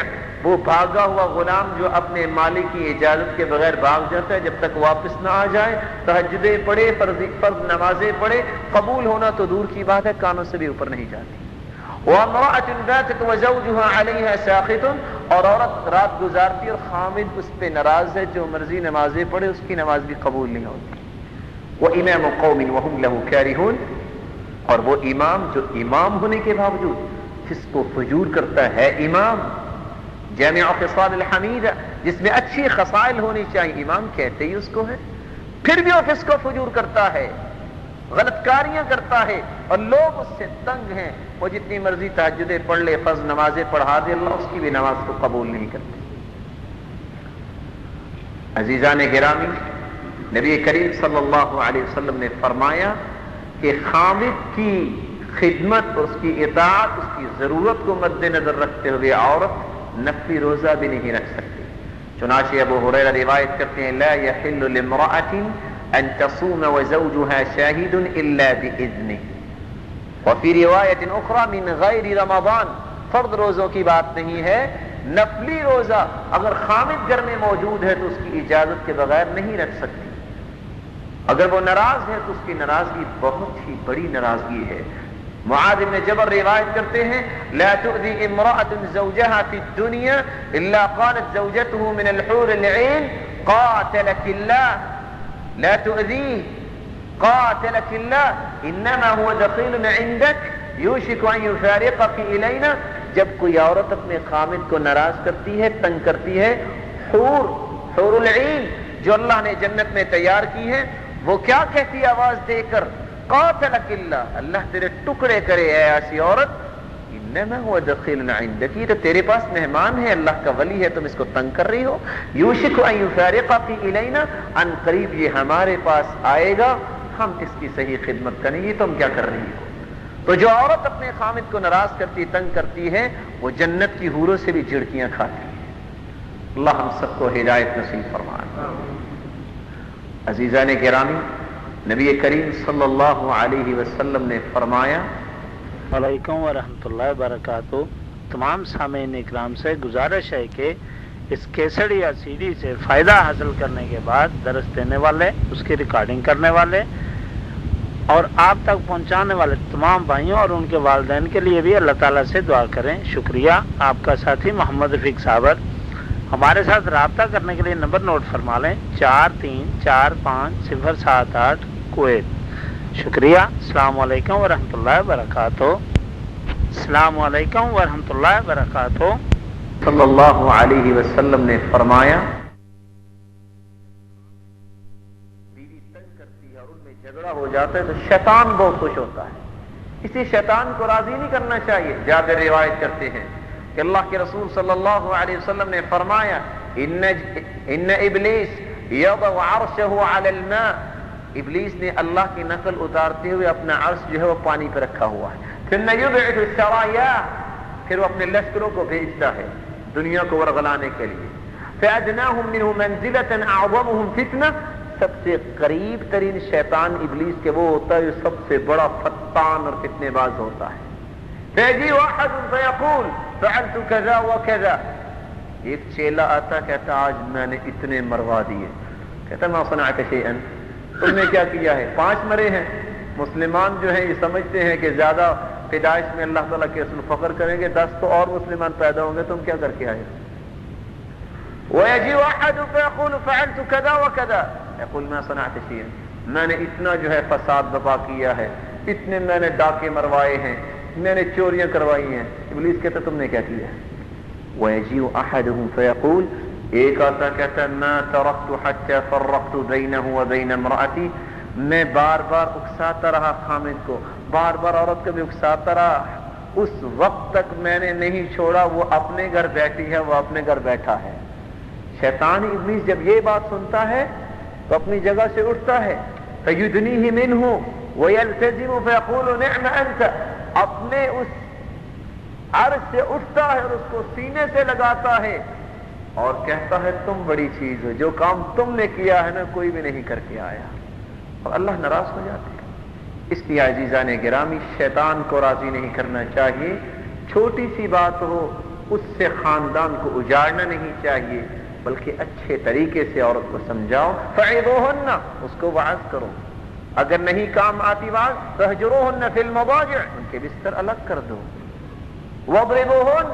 وہ بھاگا ہوا غلام جو اپنے مالک کی اجازت کے بغیر بھاگ جاتا ہے، جب تک واپس نہ آ جائے تہجدیں پڑھے، فرض نمازیں پڑھے، قبول ہونا تو دور کی بات ہے، کانوں سے بھی اوپر نہیں جاتی۔ وامرأة باتت وزوجها عليها ساخط، اور عورت رات گزارتی اور خامد اس پہ ناراض ہے، جو مرضی نمازیں پڑھے اس کی نماز بھی قبول نہیں ہوتی۔ وإمام قوم وهم له كارهون، اور وہ امام جو امام ہونے کے باوجود فسق و فجور کرتا ہے، امام جامع خصال الحمیدہ جس میں اچھی خصائل ہونی چاہیے، امام کہتے ہی اس کو ہے، پھر بھی وہ فسق و فجور کرتا ہے، غلط کاریاں کرتا ہے اور لوگ اس سے تنگ ہیں، وہ جتنی مرضی تہجدیں پڑھ لے، فرض نمازیں پڑھا دے، اللہ اس کی بھی نماز کو قبول نہیں کرتے۔ عزیزان گرامی، نبی کریم صلی اللہ علیہ وسلم نے فرمایا کہ خامد کی خدمت اور اس کی اطاعت، اس کی ضرورت کو مد نظر رکھتے ہوئے عورت نفلی روزہ بھی نہیں رکھ سکتی۔ چنانچہ ابو ہریرہ روایت کرتے ہیں، لا يحل لامرأة ان تصوم وزوجها شاهد الا باذنه، وفي روایت اخرى من غیر رمضان، فرض روزوں کی بات نہیں ہے، نفلی روزہ اگر خامد گھر میں موجود ہے تو اس کی اجازت کے بغیر نہیں رکھ سکتی۔ اگر وہ ناراض ہے تو اس کی ناراضگی بہت ہی بڑی ناراضگی ہے۔ معاذ بن جبل روایت کرتے ہیں، لا تؤذي امرأة زوجها في الدنيا الا قالت زوجته من الحور العين قاتلك الله، لا تؤذيه قاتلك الله انما هو دخيل عندك يوشك ان يفارقك الينا۔ جب کوئی عورت اپنے خامد کو ناراض کرتی ہے، تنگ کرتی ہے، حور العین جو اللہ نے جنت میں تیار کی ہے، وہ کیا کہتی ہے آواز دے کر؟ قاتلك اللہ، اللہ تیرے ٹکڑے کرے اے ایسی عورت، انما هو دخیل عندك، یہ تو تیرے پاس مہمان ہے، اللہ کا ولی ہے، تم اس کو تنگ کر رہی ہو۔ یوشک ان یفارقک الینا، ان قریب یہ ہمارے پاس آئے گا، ہم اس کی صحیح خدمت کریں گے، تم کیا کر رہی ہو؟ تو جو عورت اپنے خامد کو ناراض کرتی، تنگ کرتی ہے، وہ جنت کی حوروں سے بھی جھڑکیاں کھاتی ہے۔ اللہ ہم سب کو ہدایت نصیب فرمائے۔ عزیزان گرامی، نبی کریم صلی اللہ علیہ وسلم نے فرمایا، علیکم ورحمۃ اللہ وبرکاتہ۔ تمام سامعین اکرام سے گزارش ہے کہ اس کیسٹ یا سی ڈی سے فائدہ حاصل کرنے کے بعد درس دینے والے، اس کی ریکارڈنگ کرنے والے اور آپ تک پہنچانے والے تمام بھائیوں اور ان کے والدین کے لیے بھی اللہ تعالیٰ سے دعا کریں۔ شکریہ۔ آپ کا ساتھی محمد رفیق صابر۔ ہمارے ساتھ رابطہ کرنے کے لیے نمبر نوٹ فرما لیں، 434507 کویت۔ شکریہ۔ السلام علیکم ورحمۃ اللہ وبرکاتہ۔ السلام علیکم ورحمۃ اللہ وبرکاتہ۔ صلی اللہ علیہ وسلم نے فرمایا، بیوی تنگ کرتی ہے اور ان میں جھگڑا ہو جاتا ہے تو شیطان بہت خوش ہوتا ہے، اسی شیطان کو راضی نہیں کرنا چاہیے۔ جابر روایت کرتے ہیں کہ اللہ کے رسول صلی اللہ علیہ وسلم نے فرمایا، ان ابلیس یضع عرشہ علی الماء، ابلیس نے اللہ کی نقل اتارتے ہوئے اپنا عرش جو ہے وہ پانی پہ رکھا ہوا ہے، ثم یبعث السرایا، پھر وہ اپنے لشکروں کو بھیجتا ہے دنیا کو ورغلانے کے لیے، فادناہم منہ منزلۃ اعظمہم فتنہ، سب سے قریب ترین شیطان ابلیس کے وہ ہوتا ہے جو سب سے بڑا فتان اور فتنے باز ہوتا ہے۔ فیجیء احد فیقول فعلت کذا وکذا، ایک چیلا آتا کہتا آج میں نے اتنے مروا دیے، کہتا ما صنعت شیئا، تم نے کیا کیا ہے؟ 5 مرے ہیں۔ مسلمان جو ہیں یہ سمجھتے ہیں کہ زیادہ پیدائش میں اللہ تعالیٰ کے رسول فخر کریں گے، 10 تو اور مسلمان پیدا ہوں گے، تم کیا کر کے آئے؟ وَيَجِيءُ أَحَدٌ فَيَقُولُ فَعَلْتُ كَذَا وَكَذَا، يَقُولُ مَا صَنَعْتَ شَيْئًا، میں نے اتنا جو ہے فساد برپا کیا ہے، اتنے میں نے ڈاکے مروائے ہیں، میں نے چوریاں کروائی ہیں۔ ابلیس کہتا تم نے کیا کیا ہے؟ وَيَجِيءُ أَحَدُهُمْ فَيَقُولُ، ایک آتا کہتا مَا تَرَكْتُ حَتَّى فَرَّقْتُ بَيْنَهُ وَبَيْنَ امْرَأَتِي، میں بار بار اکساتا رہا خامد کو، بار بار عورت کو بھی اکساتا رہا، اس وقت تک میں نے نہیں چھوڑا وہ اپنے گھر بیٹھی ہے، وہ اپنے گھر بیٹھا ہے۔ شیطان ابلیس جب یہ بات سنتا ہے تو اپنی جگہ سے اٹھتا ہے، فَيُدْنِيهِ مِنْهُ وَيَلْتَزِمُ فَيَقُولُ نِعْمَ أَنْتَ، اپنے اس عرش سے اٹھتا ہے اور اس کو سینے سے لگاتا ہے اور کہتا ہے تم بڑی چیز ہو، جو کام تم نے کیا ہے نا کوئی بھی نہیں کر کے آیا، اور اللہ ناراض ہو جاتے ہیں۔ اس لیے عزیزان گرامی، شیطان کو راضی نہیں کرنا چاہیے، چھوٹی سی بات ہو اس سے خاندان کو اجاڑنا نہیں چاہیے، بلکہ اچھے طریقے سے عورت کو سمجھاؤ، فعظوہن، اس کو وعظ کرو، اگر نہیں کام آتی بات فہجروہن فی المضاجع، ان کے بستر الگ کر دو، واضربوہن،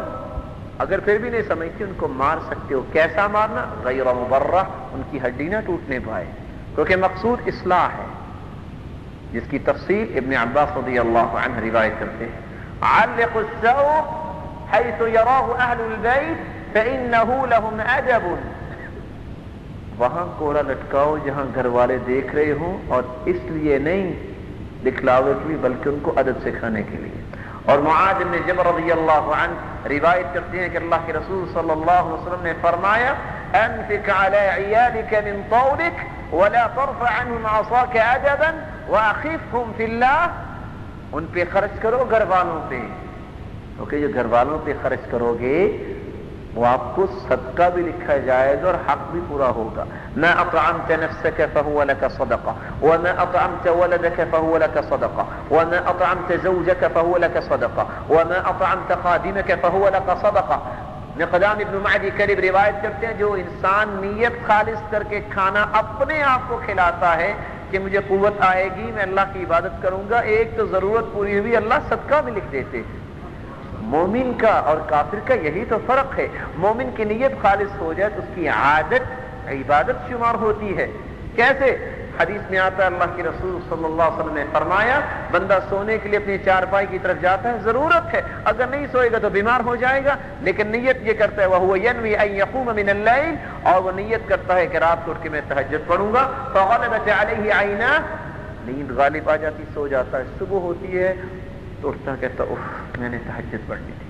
اگر پھر بھی نہیں سمجھتی ان کو مار سکتے ہو، کیسا مارنا؟ غیر مبرہ، ان کی ہڈی نہ ٹوٹنے پائے، کیونکہ مقصود اصلاح ہے، جس کی تفصیل ابن عباس رضی اللہ عنہ روایت کرتے ہیں، علق الثوب حيث يراه اهل البيت فانه لهم ادب، وہاں کوڑا لٹکاؤ جہاں گھر والے دیکھ رہے ہوں، اور اس لیے نہیں دکھلاوے کے لیے بلکہ ان کو ادب سکھانے کے لیے۔ اور معاذ بن جبل رضی اللہ عنہ روایت کرتے ہیں کہ اللہ کے رسول صلی اللہ علیہ وسلم نے فرمایا، انفق على عيالك من طولك ولا ترفع عنهم عصاك ادبا واخفهم في الله، ان پہ خرچ کرو گھر والوں پہ، کیونکہ جو گھر والوں پہ خرچ کرو گے وہ آپ کو صدقہ بھی لکھا جائے گا اور حق بھی پورا ہوگا۔ ما اطعمت نفسك فهو لك صدقہ، وما اطعمت ولدك فهو لك صدقہ، وما اطعمت زوجك فهو لك صدقہ، وما اطعمت خادمك فهو لك صدقہ۔ مقدام ابن معدی کرب روایت کرتے ہیں، جو انسان نیت خالص کر کے کھانا اپنے آپ کو کھلاتا ہے کہ مجھے قوت آئے گی میں اللہ کی عبادت کروں گا، ایک تو ضرورت پوری ہوئی اللہ صدقہ بھی لکھ دیتے۔ مومن کا اور کافر کا یہی تو فرق ہے، مومن کی نیت خالص ہو جائے تو اس کی عادت عبادت شمار ہوتی ہے۔ کیسے؟ حدیث میں آتا ہے اللہ کے رسول صلی اللہ علیہ وسلم نے فرمایا، بندہ سونے کے لیے اپنی چارپائی کی طرف جاتا ہے، ضرورت ہے، اگر نہیں سوئے گا تو بیمار ہو جائے گا، لیکن نیت یہ کرتا ہے وَهُوَ يَنْوِي أَنْ يَقُومَ مِنَ اللَّيْلِ، اور وہ نیت کرتا ہے کہ رات کو اٹھ کے میں تہجد پڑھوں گا، فَغَلَبَتْ عَلَيْهِ عَيْنَاهُ، نیند غالب آ جاتی، سو جاتا ہے، صبح ہوتی ہے تو اٹھتا کہتا اف میں نے تہجد پڑھنی تھی۔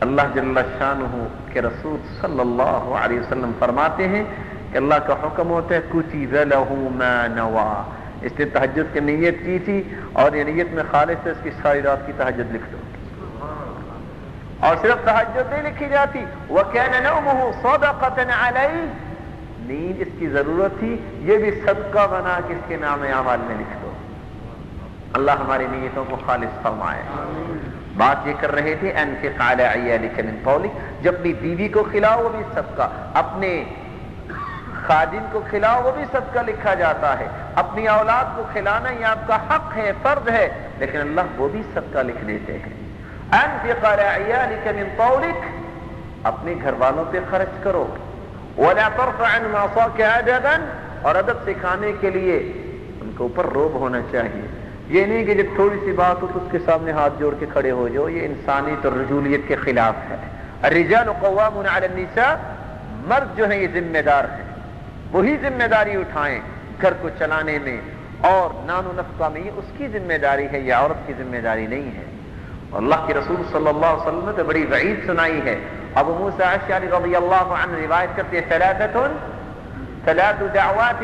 اللہ جل شانہ کے رسول صلی اللہ علیہ وسلم فرماتے ہیں کہ اللہ کا حکم ہوتا ہے کتب لہ ما نوی، اس نے تہجد کی نیت کی تھی اور یہ نیت میں خالص ہے، اس کی ساری رات کی تہجد لکھ دو، اور صرف تہجد نہیں لکھی جاتی، وَكَانَ نَوْمُهُ صَدَقَةً عَلَيْهِ، نیند اس کی ضرورت تھی، یہ بھی صدقہ بنا کہ اس کے نام اعمال میں لکھ دو۔ اللہ ہماری نیتوں کو خالص فرمائے۔ بات یہ کر رہے تھے انفق علی عیالک من طولک، جب بھی بیوی کو کھلاؤ وہ بھی صدقہ، اپنے خادم کو کھلاؤ وہ بھی صدقہ لکھا جاتا ہے، اپنی اولاد کو کھلانا یہ آپ کا حق ہے، فرض ہے، لیکن اللہ وہ بھی صدقہ لکھ دیتے ہیں۔ انفق علی عیالک من طولک، اپنے گھر والوں پہ خرچ کرو، ولا ترفع عن عصاک ادبا، اور ادب سکھانے کے لیے ان کے اوپر روب ہونا چاہیے۔ یہ نہیں کہ جب تھوڑی سی بات ہو تو اس کے سامنے ہاتھ جوڑ کے کھڑے ہو جاؤ، یہ انسانیت اور رجولیت کے خلاف ہے۔ الرجال قوامون علی النساء، مرد جو ہیں یہ ذمہ دار ہیں، وہی ذمہ داری اٹھائیں گھر کو چلانے میں اور نان و نفقہ میں، یہ اس کی ذمہ داری ہے، یہ عورت کی ذمہ داری نہیں ہے۔ اللہ کے رسول صلی اللہ علیہ وسلم نے تو بڑی وعید سنائی ہے۔ ابو موسیٰ اشعری رضی اللہ عنہ روایت کرتے ہیں ثلاث دعوات،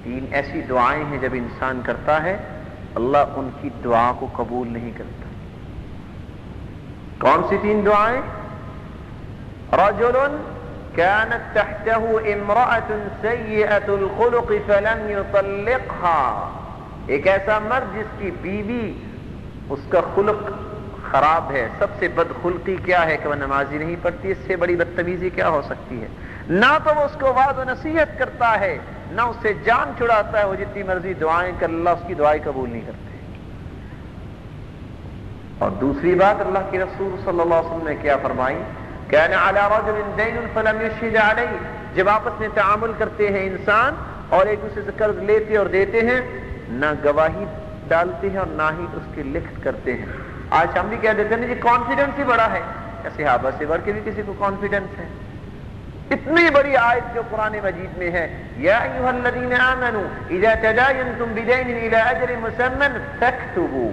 تین ایسی دعائیں ہیں جب انسان کرتا ہے اللہ ان کی دعا کو قبول نہیں کرتا۔ کون سی تین دعائیں؟ رجل كانت تحته امرأة سيئة الخلق فلم يطلقها، ایک ایسا مرد جس کی بیوی اس کا خلق خراب ہے، سب سے بد خلقی کیا ہے کہ وہ نمازی نہیں پڑھتی، اس سے بڑی بدتمیزی کیا ہو سکتی ہے؟ نہ تو وہ اس کو وعظ و نصیحت کرتا ہے، نہ اس سے جان چھڑاتا ہے، وہ جتنی مرضی دعائیں کر اللہ اس کی دعائیں قبول نہیں کرتے۔ اور دوسری بات اللہ کے رسول صلی اللہ علیہ وسلم نے کیا فرمائی؟ كان على رجل دين فلم يشهد عليه، جب آپس میں تعامل کرتے ہیں انسان اور ایک دوسرے سے قرض لیتے اور دیتے ہیں، نہ گواہی ڈالتے ہیں اور نہ ہی اس کی لکھت کرتے ہیں۔ آج ہم بھی کہہ دیتے ہیں جی کانفیڈنس ہی بڑا ہے، صحابہ سے بڑھ کے بھی کسی کو کانفیڈنس ہے؟ اتنی بڑی آیت جو قرآن مجید میں ہے، یا ایھا الذین آمنوا اذا تداینتم بدین الی اجل مسمى فاکتبوا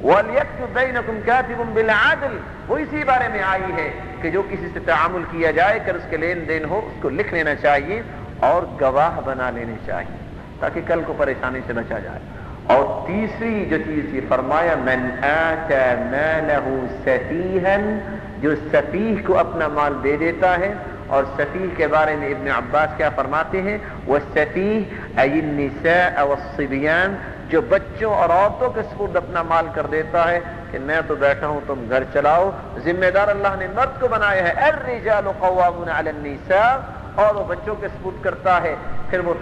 وَلْيَكْتُبْ بَيْنَكُمْ كَاتِبٌ بِالْعَدْلِ، وہ اسی بارے میں آئی ہے کہ جو کسی سے تعامل کیا جائے کر اس کے لین دین ہو اس کو لکھ لینا چاہیے اور گواہ بنا لینے چاہیے تاکہ کل کو پریشانی سے بچا جائے۔ اور تیسری جو چیز یہ فرمایا، مَنْ آتَى مَالَهُ سَفِيهًا، جو سفیہ کو اپنا مال دے دیتا ہے۔ اور سفیہ کے بارے میں ابن عباس کیا فرماتے ہیں؟ وَالسَّفِيهُ أَيِ النِّسَاءَ وَالصِّبْيَانَ، جو بچوں اور عورتوں کے سپرد اپنا مال کر دیتا ہے کہ میں تو بیٹھا ہوں تم گھر چلاؤ۔ ذمہ دار اللہ نے مرد کو بنایا ہے، الرجال قوامون علی النساء، اور وہ بچوں کے سپرد کرتا ہے، پھر وہ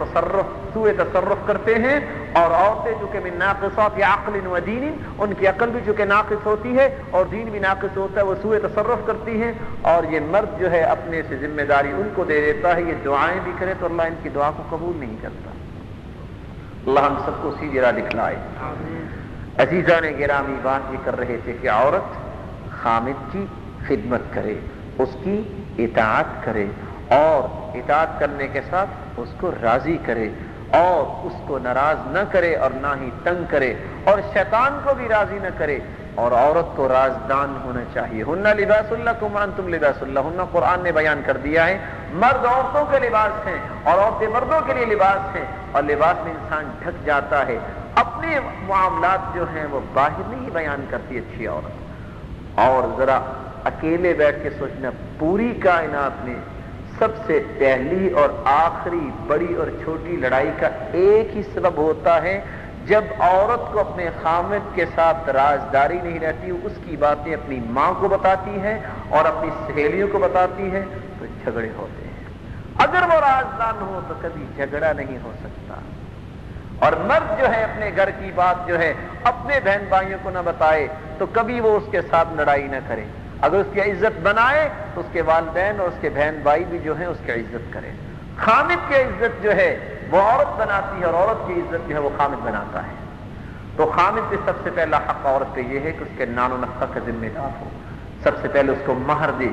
سوء تصرف کرتے ہیں۔ اور عورتیں جو کہ من ناقصات عقل و دین، ان کی عقل بھی جو کہ ناقص ہوتی ہے اور دین بھی ناقص ہوتا ہے، وہ سوء تصرف کرتی ہیں، اور یہ مرد جو ہے اپنے سے ذمہ داری ان کو دے دیتا ہے، یہ دعائیں بھی کرے تو اللہ ان کی دعا کو قبول نہیں کرتا۔ اللہ ہم سب کو سیدھی راہ دکھلائے۔ عزیزان گرامی، بات یہ کر رہے تھے کہ عورت خامد کی خدمت کرے، اس کی اطاعت کرے، اور اطاعت کرنے کے ساتھ اس کو راضی کرے اور اس کو ناراض نہ کرے اور نہ ہی تنگ کرے، اور شیطان کو بھی راضی نہ کرے۔ اور عورت کو رازدان ہونا چاہیے۔ ہن لباس لکم وانتم لباس لہن، قرآن نے بیان کر دیا ہے، مرد عورتوں کے لباس ہیں اور عورتیں مردوں کے لیے لباس ہیں، اور لباس میں انسان ڈھک جاتا ہے۔ اپنے معاملات جو ہیں وہ باہر نہیں بیان کرتی اچھی عورت۔ اور ذرا اکیلے بیٹھ کے سوچنا، پوری کائنات میں سب سے پہلی اور آخری بڑی اور چھوٹی لڑائی کا ایک ہی سبب ہوتا ہے، جب عورت کو اپنے خامد کے ساتھ رازداری نہیں رہتی، اس کی باتیں اپنی ماں کو بتاتی ہے اور اپنی سہیلیوں کو بتاتی ہے تو جھگڑے ہوتے ہیں۔ اگر وہ رازدان ہو تو کبھی جھگڑا نہیں ہو سکتا۔ اور مرد جو ہے اپنے گھر کی بات جو ہے اپنے بہن بھائیوں کو نہ بتائے تو کبھی وہ اس کے ساتھ لڑائی نہ کرے۔ اگر اس کی عزت بنائے تو اس کے والدین اور اس کے بہن بھائی بھی جو ہیں اس کی عزت کرے۔ خامد کی عزت جو ہے وہ عورت بناتی ہے اور عورت کی عزت جو ہے وہ خامد بناتا ہے۔ تو خامد پہ سب سے پہلا حق عورت پہ یہ ہے کہ اس کے نان و نفقہ کا ذمہ دار ہو، سب سے پہلے اس کو مہر دے،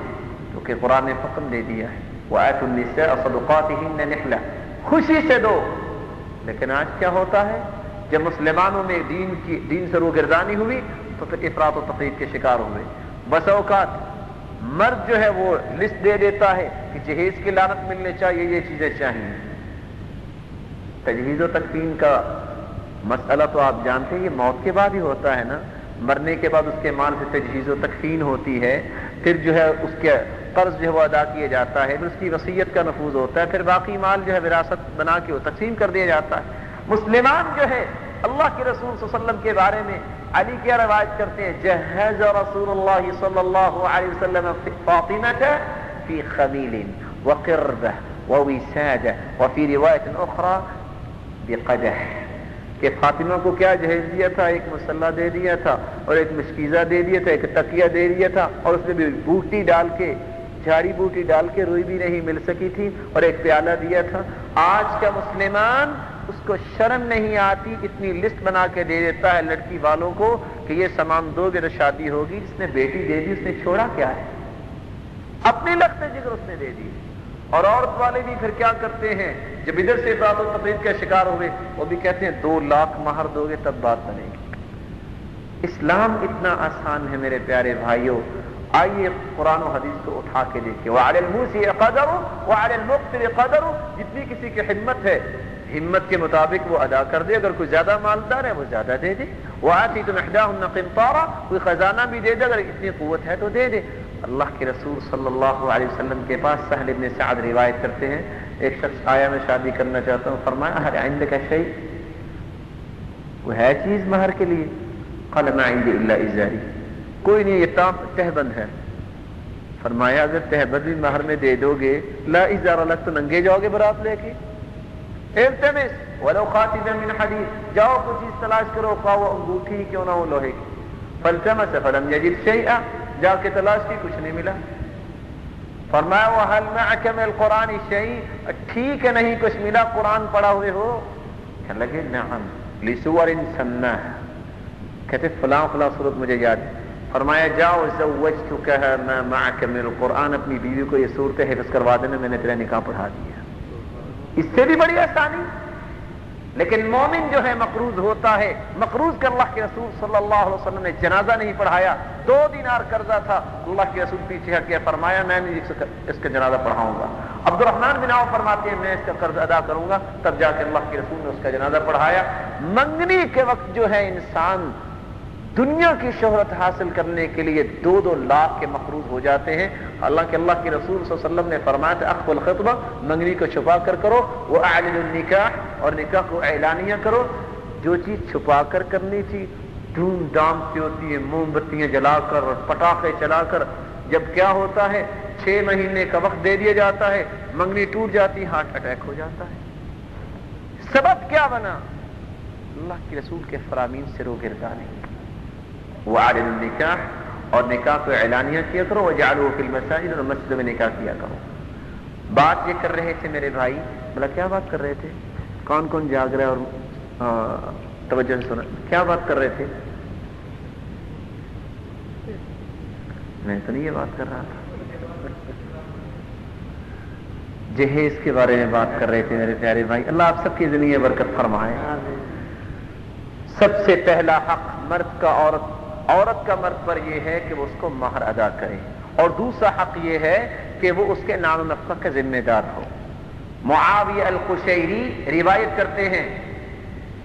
کیونکہ قرآن نے حکم دے دیا ہے وَآتُوا النِّسَاءَ صَدُقَاتِهِنَّ نِحْلَةً، خوشی سے دو۔ لیکن آج کیا ہوتا ہے، جب مسلمانوں میں دین سے روگردانی ہوئی تو پھر افراط و تفریط کے شکار ہوئے۔ بس اوقات مرد جو ہے وہ لسٹ دے دیتا ہے کہ جہیز کی لعنت ملنے چاہیے، یہ چیزیں چاہیے۔ تجہیز و تکفین کا مسئلہ تو آپ جانتے ہیں، یہ موت کے بعد ہی ہوتا ہے نا، مرنے کے بعد اس کے مال سے تجہیز و تکفین ہوتی ہے، پھر جو ہے اس کے قرض جو ہے وہ ادا کیا جاتا ہے، پھر اس کی وصیت کا نفوذ ہوتا ہے، پھر باقی مال جو ہے وراثت بنا کے وہ تقسیم کر دیا جاتا ہے۔ مسلمان جو ہے اللہ کے رسول صلی اللہ علیہ وسلم کے بارے میں علی کیا روایت کرتے ہیں، جہز رسول اللہ صلی اللہ علیہ وسلم فاطمہ فی خمیل وقربہ ووسادة وفي رواية أخرى بقدح کہ فاطمہ کو کیا جہیز دیا تھا؟ ایک مسلح دے دیا تھا اور ایک مشکیزہ دے دیا تھا، ایک تکیہ دے دیا تھا، اور اس میں بھی بوٹی ڈال کے، جھاڑی بوٹی ڈال کے، روئی بھی نہیں مل سکی تھی، اور ایک پیالہ دیا تھا۔ آج کا مسلمان اس کو شرم نہیں آتی، اتنی لسٹ بنا کے دے دیتا ہے لڑکی والوں کو کہ یہ سامان دو گے تو شادی ہوگی۔ جس نے بیٹی دے دی اس نے چھوڑا کیا ہے؟ اپنی لخت جگر اس نے دے دی۔ اور عورت والے بھی پھر کیا کرتے ہیں؟ جب ادھر سے افراط و تفریط کا شکار ہوئے، وہ بھی کہتے ہیں 2 لاکھ مہر دو گے تب بات بنے گی۔ اسلام اتنا آسان ہے میرے پیارے بھائیوں، آئیے قرآن و حدیث کو اٹھا کے دیکھیں۔ وَعَلَى الْمُوسِعِ قَدَرُهُ وَعَلَى الْمُقْتِرِ قَدَرُهُ، جتنی کسی کی ہمت ہے، ہمت کے مطابق وہ ادا کر دے۔ اگر کوئی زیادہ مالدار ہے وہ زیادہ دے دے۔ وَآتِيتُمْ إِحْدَاهُنَّ قِنطَارًا، کوئی خزانہ بھی دے دے، اگر اتنی قوت ہے تو دے دے۔ اللہ کے رسول صلی اللہ علیہ وسلم کے پاس سہل بن سعد روایت کرتے ہیں، ایک شخص آیا میں شادی کرنا چاہتا ہوں، فرمایا هل عندك شيء، وہ ہے چیز مہر کے لیے؟ قال ما عندي الا ازاری، کوئی نہیں، یہ تہ بند ہے۔ فرمایا اگر تہ بند بھی مہر میں دے دو گے، لا ازار لک، تو ننگے جاؤ گے برات لے کے؟ التمس ولو خاتما من حدید، جاؤ کوئی چیز تلاش کرو، خواہ وہ انگوٹھی کیوں نہ ہو لوہے کی۔ فالتمس فلم یجد شیئا، جا کے تلاش کی کچھ نہیں ملا۔ فرمایا وَهَلْ مَعَكَ مِنَ الْقُرْآنِ شَيْءٌ، ٹھیک ہے نہیں کچھ ملا، قرآن پڑھا ہوئے ہو؟ کہنے لگے نعم لِسُوَرٍ سَمَّاهَا، کہتے فلاں فلاں صورت مجھے یاد ہے۔ فرمایا جاؤ زوجتکها ما معك من القرآن، اپنی بیوی کو یہ صورت حفظ کروا دینا، میں نے تیرا نکاح پڑھا دیا۔ اس سے بھی بڑی آسانی۔ لیکن مومن جو ہے مقروض ہوتا ہے، مقروض کر اللہ کے رسول صلی اللہ علیہ وسلم نے جنازہ نہیں پڑھایا، 2 دینار قرضہ تھا، اللہ کے رسول پیچھے ہٹ کے فرمایا میں نہیں اس کا جنازہ پڑھاؤں گا۔ عبد الرحمن بن عوف فرماتے ہیں میں اس کا قرض ادا کروں گا، تب جا کے اللہ کے رسول نے اس کا جنازہ پڑھایا۔ منگنی کے وقت جو ہے انسان دنیا کی شہرت حاصل کرنے کے لیے 2-2 لاکھ کے مقروض ہو جاتے ہیں، حالانکہ اللہ کے رسول صلی اللہ علیہ وسلم نے فرمایا تھا اخفوا الخطبہ، منگنی کو چھپا کر کرو، واعلنوا النکاح، اور نکاح کو اعلانیہ کرو۔ جو چیز چھپا کر کرنی تھی دھوم دھام سے ہوتی ہے، موم بتیاں جلا کر اور پٹاخے چلا کر، جب کیا ہوتا ہے 6 مہینے کا وقت دے دیا جاتا ہے، منگنی ٹوٹ جاتی، ہارٹ اٹیک ہو جاتا ہے۔ سبب کیا بنا؟ اللہ کے رسول کے فرامین سے روگردانی۔ وَعَلَنُوا النِّكَاحَ، اور نکاح کو اعلانیہ کیا کرو، وَجَعَلُوهُ فِي الْمَسَاجِدِ، اور مسجد میں نکاح کیا کرو۔ بات یہ کر رہے تھے میرے بھائی، بلا کیا بات کر رہے تھے؟ کون کون جاگ رہا ہے اور توجہ سے سنا؟ کیا بات کر رہے تھے؟ میں تو نہیں یہ بات کر رہا تھا، جہیز کے بارے میں بات کر رہے تھے میرے پیارے بھائی۔ اللہ آپ سب کی زندگی میں برکت فرمائے۔ سب سے پہلا حق مرد کا عورت کا مرد پر یہ ہے کہ وہ اس کو مہر ادا کرے، اور دوسرا حق یہ ہے کہ وہ اس کے نام و نفقہ کا ذمہ دار ہو۔ معاویہ القشیری روایت کرتے ہیں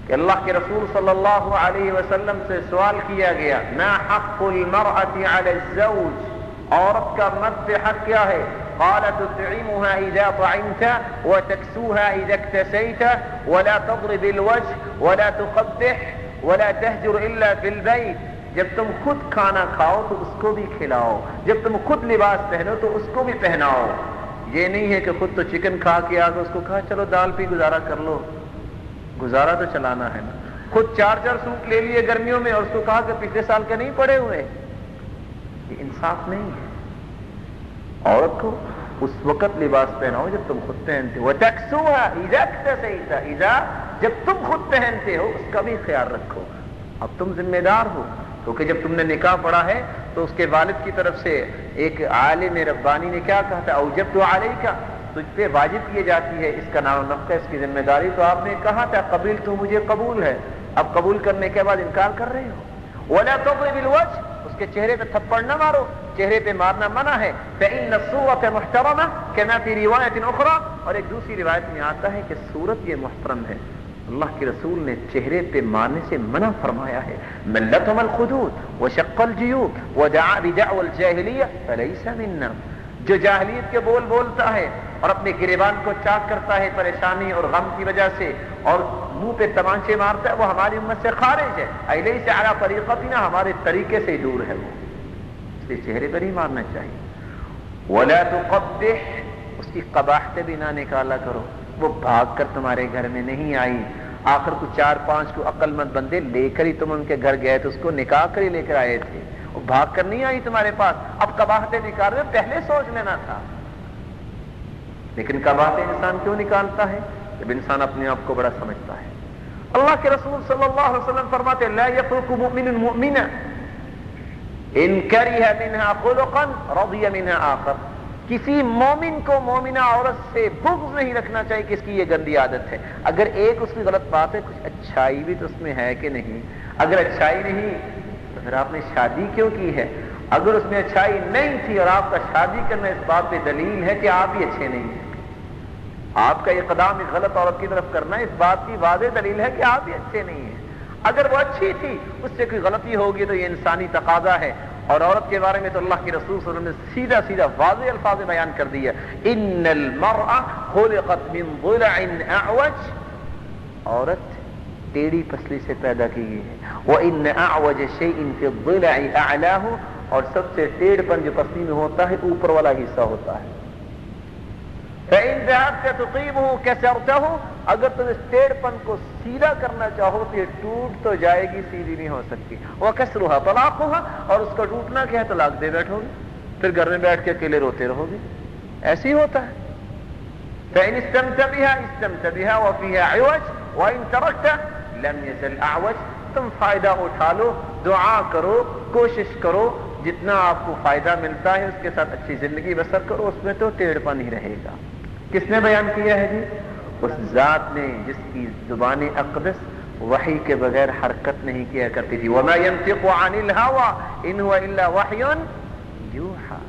کہ اللہ کے رسول صلی اللہ علیہ وسلم سے سوال کیا گیا ما حق المرأة علی الزوج، عورت کا مرد پہ حق کیا ہے؟ قال تطعمها اذا طعمت وتكسوها اذا اكتسيت ولا تضرب الوجه ولا تقبح ولا تهجر الا في البيت، جب تم خود کھانا کھاؤ تو اس کو بھی کھلاؤ، جب تم خود لباس پہنو تو اس کو بھی پہناؤ۔ یہ نہیں ہے کہ خود تو چکن کھا کے آ کے اس کو کہا چلو دال پی گزارا کر لو، گزارا تو چلانا ہے نا۔ خود 4 سوٹ لے لیے گرمیوں میں اور اس کو کہا کہ پچھلے سال کے نہیں پڑے ہوئے، یہ انصاف نہیں ہے۔ عورت کو اس وقت لباس پہناؤ جب تم خود پہنتے ہو، وَتَكْسُوهَا إِذَا اكْتَسَيْتَ، اذا جب تم خود پہنتے ہو اس کا بھی خیال رکھو۔ اب تم ذمہ دار ہو، کیونکہ جب تم نے نکاح پڑھا ہے تو اس کے والد کی طرف سے ایک عالم ربانی نے کیا کہا تھا؟ اوجبت علیک، تجھ پہ واجب کی جاتی ہے اس کا نام و نفقہ، اس کی ذمہ داری۔ تو آپ نے کہا تھا قبیل تو مجھے قبول ہے، اب قبول کرنے کے بعد انکار کر رہے ہو۔ ولا تضرب الوجه، اس کے چہرے پہ تھپڑ نہ مارو، چہرے پہ مارنا منع ہے۔ فإن الصورة محترمة كما في رواية أخرى، اور ایک دوسری روایت میں آتا ہے کہ صورت یہ محترم ہے۔ اللہ کے رسول نے چہرے پہ مارنے سے منع فرمایا ہے۔ ملتهم الخدود وشق الجيوب ودعا بدعوى الجاهلية فليس منا، جو جاہلیت کے بول بولتا ہے اور اپنے گریبان کو چاک کرتا ہے پریشانی اور غم کی وجہ سے اور منہ پہ تمانچے مارتا ہے، وہ ہماری امت سے خارج ہے۔ الیس علی طریقتنا، ہمارے طریقے سے دور ہے وہ، اس لیے چہرے پر ہی مارنا چاہیے۔ ولا تقبح، اس کی قباحتیں بھی نہ نکالا کرو. وہ بھاگ کر تمہارے گھر میں نہیں آئی. آخر کو 4-5 کو عقل مند بندے لے کر ہی تم ان کے گھر گئے تو اس کو نکاح کر ہی لے کر آئے تھے. وہ بھاگ کر نہیں آئی تمہارے پاس. اب قباحتیں نکال رہے پہلے سوچ لینا تھا. لیکن قباحتیں انسان کیوں نکالتا ہے؟ جب انسان اپنے آپ کو بڑا سمجھتا ہے. اللہ کے رسول صلی اللہ علیہ وسلم فرماتے لا يفرق مؤمن مؤمنا ان کرہ منها خلقا رضی منها آخر. کسی مومن کو مومنہ عورت سے بغض نہیں رکھنا چاہیے کہ اس کی یہ گندی عادت ہے. اگر ایک اس کی غلط بات ہے کچھ اچھائی بھی تو اس میں ہے کہ نہیں. اگر اچھائی نہیں تو پھر آپ نے شادی کیوں کی ہے؟ اگر اس میں اچھائی نہیں تھی اور آپ کا شادی کرنا اس بات پہ دلیل ہے کہ آپ ہی اچھے نہیں ہیں. آپ کا اقدام ایک غلط عورت کی طرف کرنا اس بات کی واضح دلیل ہے کہ آپ ہی اچھے نہیں ہیں. اگر وہ اچھی تھی اس سے کوئی غلطی ہوگی تو یہ انسانی تقاضا ہے. اور عورت کے بارے میں تو اللہ کے رسول صلی اللہ علیہ وسلم نے سیدھا سیدھا واضح الفاظ میں بیان کر دیا ان المرأة خلقت من ضلع اعوج. عورت ٹیڑھی پسلی سے پیدا کی گئی ہے. وان اعوج شيء في الضلع اعلاه. اور سب سے ٹیڑھ پن جو پسلی میں ہوتا ہے اوپر والا حصہ ہوتا ہے. فإن ذهبت تقيمه كسرته. اگر تم اس ٹیڑھ پن کو سیدھا کرنا چاہو تو یہ ٹوٹ تو جائے گی, سیدھی نہیں ہو سکتی. وكسرها طلاقها. اور اس کا ٹوٹنا کیا ہے؟ طلاق دے بیٹھو گے, پھر گھر میں بیٹھ کے اکیلے روتے رہو گے. ایسے ہی ہوتا ہے. فإن استمتع بها استمتع بها وفيها عوج وإن تركت لم يزل أعوج. تم فائدہ اٹھا لو, دعا کرو, کوشش کرو, جتنا آپ کو فائدہ ملتا ہے اس کے ساتھ اچھی زندگی بسر کرو, اس میں تو ٹیڑھ پن ہی رہے گا. کس نے بیان کیا ہے جی؟ اس ذات نے جس کی زبان اقدس وحی کے بغیر حرکت نہیں کیا کرتی تھی. وما ينطق عن الهوى ان هو الا وحی یوحى.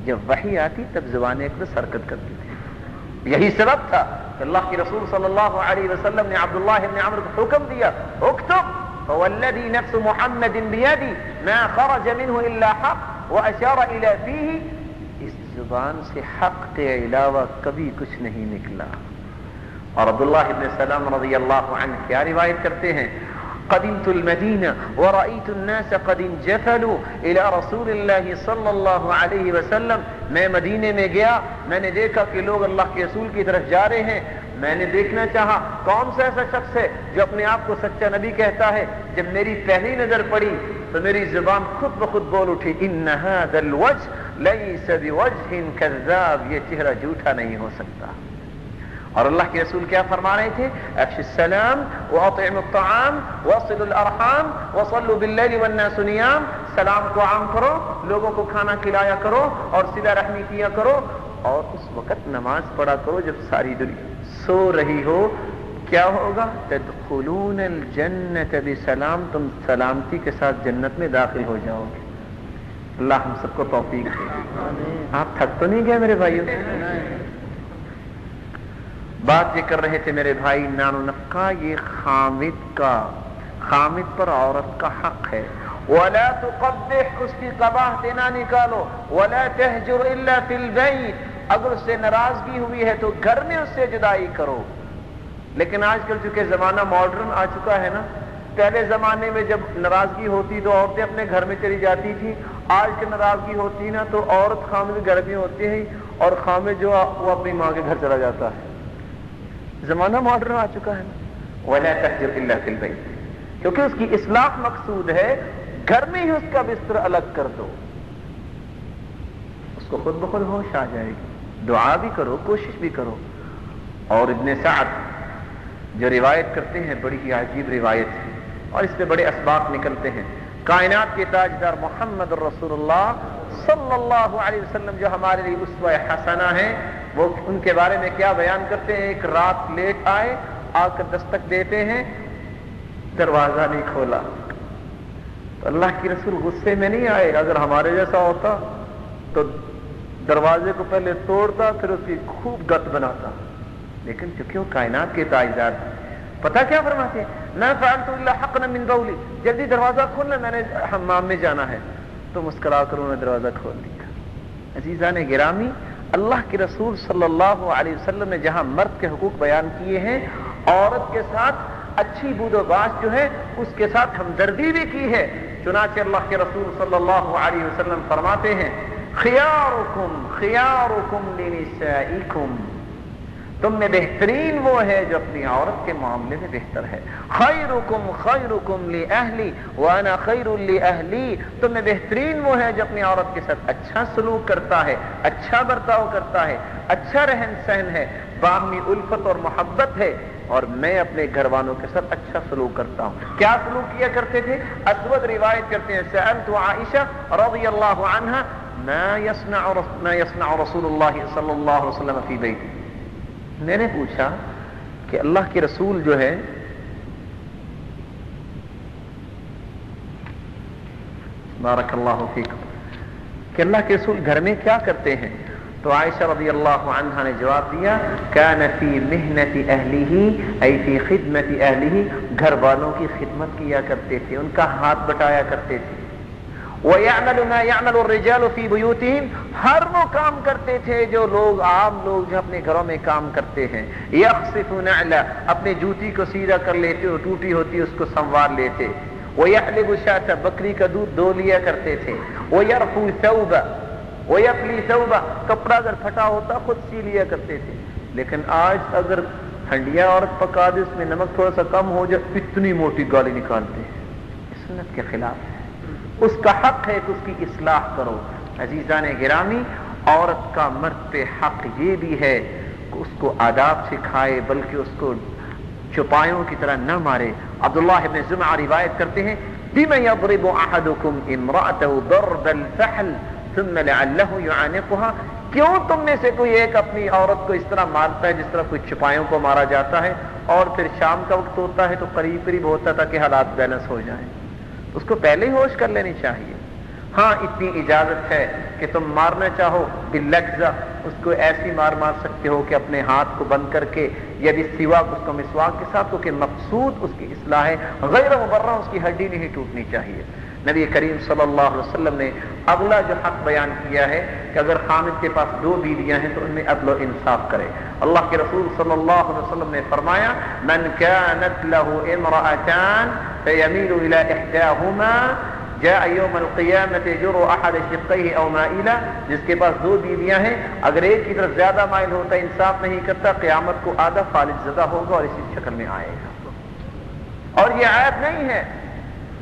جب وحی آتی تب زبان اقدس حرکت کرتی تھی. یہی سبب تھا کہ اللہ کے رسول صلی اللہ علیہ وسلم نے عبداللہ بن عمرو کو حکم دیا اکتب فوالذی نفس محمد بیدی ما خرج منه الا حق واشار الى فیہ. اس زبان سے حق کے علاوہ کبھی کچھ نہیں نکلا. اور عبداللہ بن سلام رضی اللہ عنہ کیا روایت کرتے ہیں قدمت المدینہ ورأیت الناس قد انجفلوا الى رسول اللہ صلی اللہ علیہ وسلم. میں مدینے میں گیا, میں نے دیکھا کہ لوگ اللہ کے رسول کی طرف جا رہے ہیں. میں نے دیکھنا چاہا کون سا ایسا شخص ہے جو اپنے آپ کو سچا نبی کہتا ہے. جب میری پہلی نظر پڑی تو میری زبان خود بخود بول اٹھی ان هذا الوجه ليس بوجه كذاب. یہ چہرہ جھوٹا نہیں ہو سکتا. اور اللہ کے رسول کیا فرما رہے تھے؟ افش السلام واطعموا الطعام وصلوا الارحام وصلوا بالليل والناس نيام. سلام کو عام کرو, لوگوں کو کھانا کھلایا کرو اور صلہ رحمی کیا کرو, اور اس وقت نماز پڑھا کرو جب ساری دنیا سو رہی ہو. کیا ہوگا؟ تدخلون الجنة بسلام. تم سلامتی کے ساتھ جنت میں داخل ہو جاؤ گے. اللہ ہم سب کو توفیق دے. آپ تھک تو نہیں گئے میرے بھائیوں؟ بات یہ کر رہے تھے میرے بھائی نان و نفقہ. یہ خامد پر عورت کا حق ہے. ولا تقبح. اس کی قباحت نہ نکالو. ولا تهجر الا في البيت. اگر اس سے ناراضگی ہوئی ہے تو گھر میں اس سے جدائی کرو. لیکن آج کل چونکہ زمانہ ماڈرن آ چکا ہے نا, پہلے زمانے میں جب ناراضگی ہوتی تو عورتیں اپنے گھر میں چلی جاتی تھی. آج کی ناراضگی ہوتی نا تو عورت خامد گھر میں ہوتی ہے اور خامد جو وہ اپنی ماں کے گھر چلا جاتا ہے. زمانہ ماڈرن آ چکا ہے نا. ولا تهجر الا في البيت. کیونکہ اس کی اصلاح مقصود ہے. گھر میں ہی اس کا بستر الگ کر دو, اس کو خود بخود ہوش آ جائے گی. دعا بھی کرو, کوشش بھی کرو. اور ابن سعد جو روایت کرتے ہیں بڑی ہی عجیب روایت ہے اور اس سے بڑے اسباق نکلتے ہیں. کائنات کے تاجدار محمد رسول اللہ صلی اللہ علیہ وسلم جو ہمارے لیے اسوہ حسنہ ہیں, وہ ان کے بارے میں کیا بیان کرتے ہیں؟ ایک رات لیٹ آئے, آ کر دستک دیتے ہیں, دروازہ نہیں کھولا. تو اللہ کے رسول غصے میں نہیں آئے. اگر ہمارے جیسا ہوتا تو دروازے کو پہلے توڑتا پھر اس کی خوب گت بناتا. لیکن چونکہ وہ کائنات کے تاجدار پتہ کیا فرماتے ہیں؟ نہ فعلت الا حقنا من بولی. جلدی دروازہ کھولنا, میں نے حمام میں جانا ہے. تو مسکرا کر انہوں نے دروازہ کھول دیا. عزیزان گرامی, اللہ کے رسول صلی اللہ علیہ وسلم نے جہاں مرد کے حقوق بیان کیے ہیں, عورت کے ساتھ اچھی بود و باش جو ہے اس کے ساتھ ہمدردی بھی کی ہے. چنانچہ اللہ کے رسول صلی اللہ علیہ وسلم فرماتے ہیں خیارکم خیارکم لنسائکم، تم میں بہترین وہ ہے جو اپنی عورت کے معاملے میں بہتر ہے. خیرکم خیرکم لأہلی وانا خیر لأہلی، تم میں بہترین وہ ہے جو اپنی عورت کے ساتھ اچھا سلوک کرتا ہے، اچھا برتاؤ کرتا ہے، اچھا رہن سہن ہے، باہمی الفت اور محبت ہے، اور میں اپنے گھر والوں کے ساتھ اچھا سلوک کرتا ہوں. کیا سلوک کیا کرتے تھے؟ اسود روایت کرتے ہیں سألت عائشہ رضی اللہ عنہا ما یصنع رسول اللہ صلی اللہ علیہ وسلم فی بیتی، میں نے پوچھا کہ اللہ کے رسول جو ہے بارک اللہ فیکم، کہ اللہ کے رسول گھر میں کیا کرتے ہیں؟ تو عائشہ رضی اللہ عنہا نے جواب دیا کان فی محنت اہلہ ای فی خدمت اہلہ، گھر والوں کی خدمت کیا کرتے تھے، ان کا ہاتھ بٹایا کرتے تھے. وَيَعْمَلُ مَا يَعْمَلُ الرِّجَالُ فِي بُيُوتِهِمْ، ہر وہ کام کرتے تھے جو لوگ عام لوگ جو اپنے گھروں میں کام کرتے ہیں. يَخْصِفُ نَعْلَ، اپنے جوتی کو سیدھا کر لیتے، وہ ٹوٹی ہوتی اس کو سنوار لیتے. وَيَحْلِبُ شَاةَ، بکری کا دودھ دو لیا کرتے تھے. وَيَرْفُو ثَوْبَ وَيَفْلِي ثَوْبَ، کپڑا اگر پھٹا ہوتا خود سی لیا کرتے تھے. لیکن آج اگر ہنڈیا عورت پکا دے اس میں نمک تھوڑا سا کم ہو جائے اتنی موٹی گالی نکالتے ہیں، سنت کے خلاف ہے. اس کا حق ہے کہ اس کی اصلاح کرو. عزیزان گرامی، عورت کا مرد پہ حق یہ بھی ہے کہ اس کو آداب سکھائے، بلکہ اس کو چپایوں کی طرح نہ مارے. عبداللہ ابن زمعہ روایت کرتے ہیں بِمَ يَضْرِبُ أَحَدُكُمْ إِمْرَأَتَهُ ضَرْبَ الْفَحْلِ ثُمَّ لَعَلَّهُ يُعَانِقُهَا، کیوں تم میں سے کوئی ایک اپنی عورت کو اس طرح مارتا ہے جس طرح کوئی چپایوں کو مارا جاتا ہے، اور پھر شام کا وقت ہوتا ہے تو قریب قریب ہوتا تھا کہ حالات بیلنس ہو جائیں. اس کو پہلے ہی ہوش کر لینی چاہیے. ہاں اتنی اجازت ہے کہ تم مارنا چاہو باللکزہ، اس کو ایسی مار سکتے ہو کہ اپنے ہاتھ کو بند کر کے، یا بھی سواک اس کو مسواک کے ساتھ، کیونکہ مقصود اس کی اصلاح ہے، غیر مبرہ اس کی ہڈی نہیں ٹوٹنی چاہیے. نبی کریم صلی اللہ علیہ وسلم نے اگلا جو حق بیان کیا ہے کہ اگر خامد کے پاس دو بیویاں ہیں تو ان میں عدل و انصاف کرے. اللہ کے رسول صلی اللہ علیہ وسلم نے فرمایا من كانت له امرأتان فيميل الى احداهما جاء يوم القيامة يجر احد شقيه او مائلا، جس کے پاس دو بیویاں ہیں اگر ایک کی طرف زیادہ مائل ہوتا ہے، انصاف نہیں کرتا، قیامت کو آدھا فالج زدہ ہوگا اور اسی شکل میں آئے گا. اور یہ عیب نہیں ہے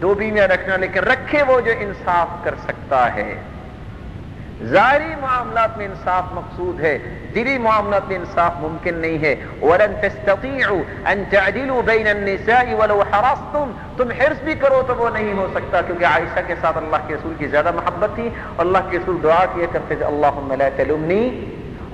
دو بیویاں رکھنا، لیکن رکھے وہ جو انصاف کر سکتا ہے. ظاہری معاملات میں انصاف مقصود ہے، دلی معاملات میں انصاف ممکن نہیں ہے. وَلَن تَسْتَطِيعُوا أَن تَعْدِلُوا بَيْنَ النِّسَاءِ وَلَوْ حَرَصْتُمْ، تم حرص بھی کرو تو وہ نہیں ہو سکتا، کیونکہ عائشہ کے ساتھ اللہ کے رسول کی زیادہ محبت تھی. اللہ کے رسول دعا کیا کرتے تھے اللہم لا تلمنی،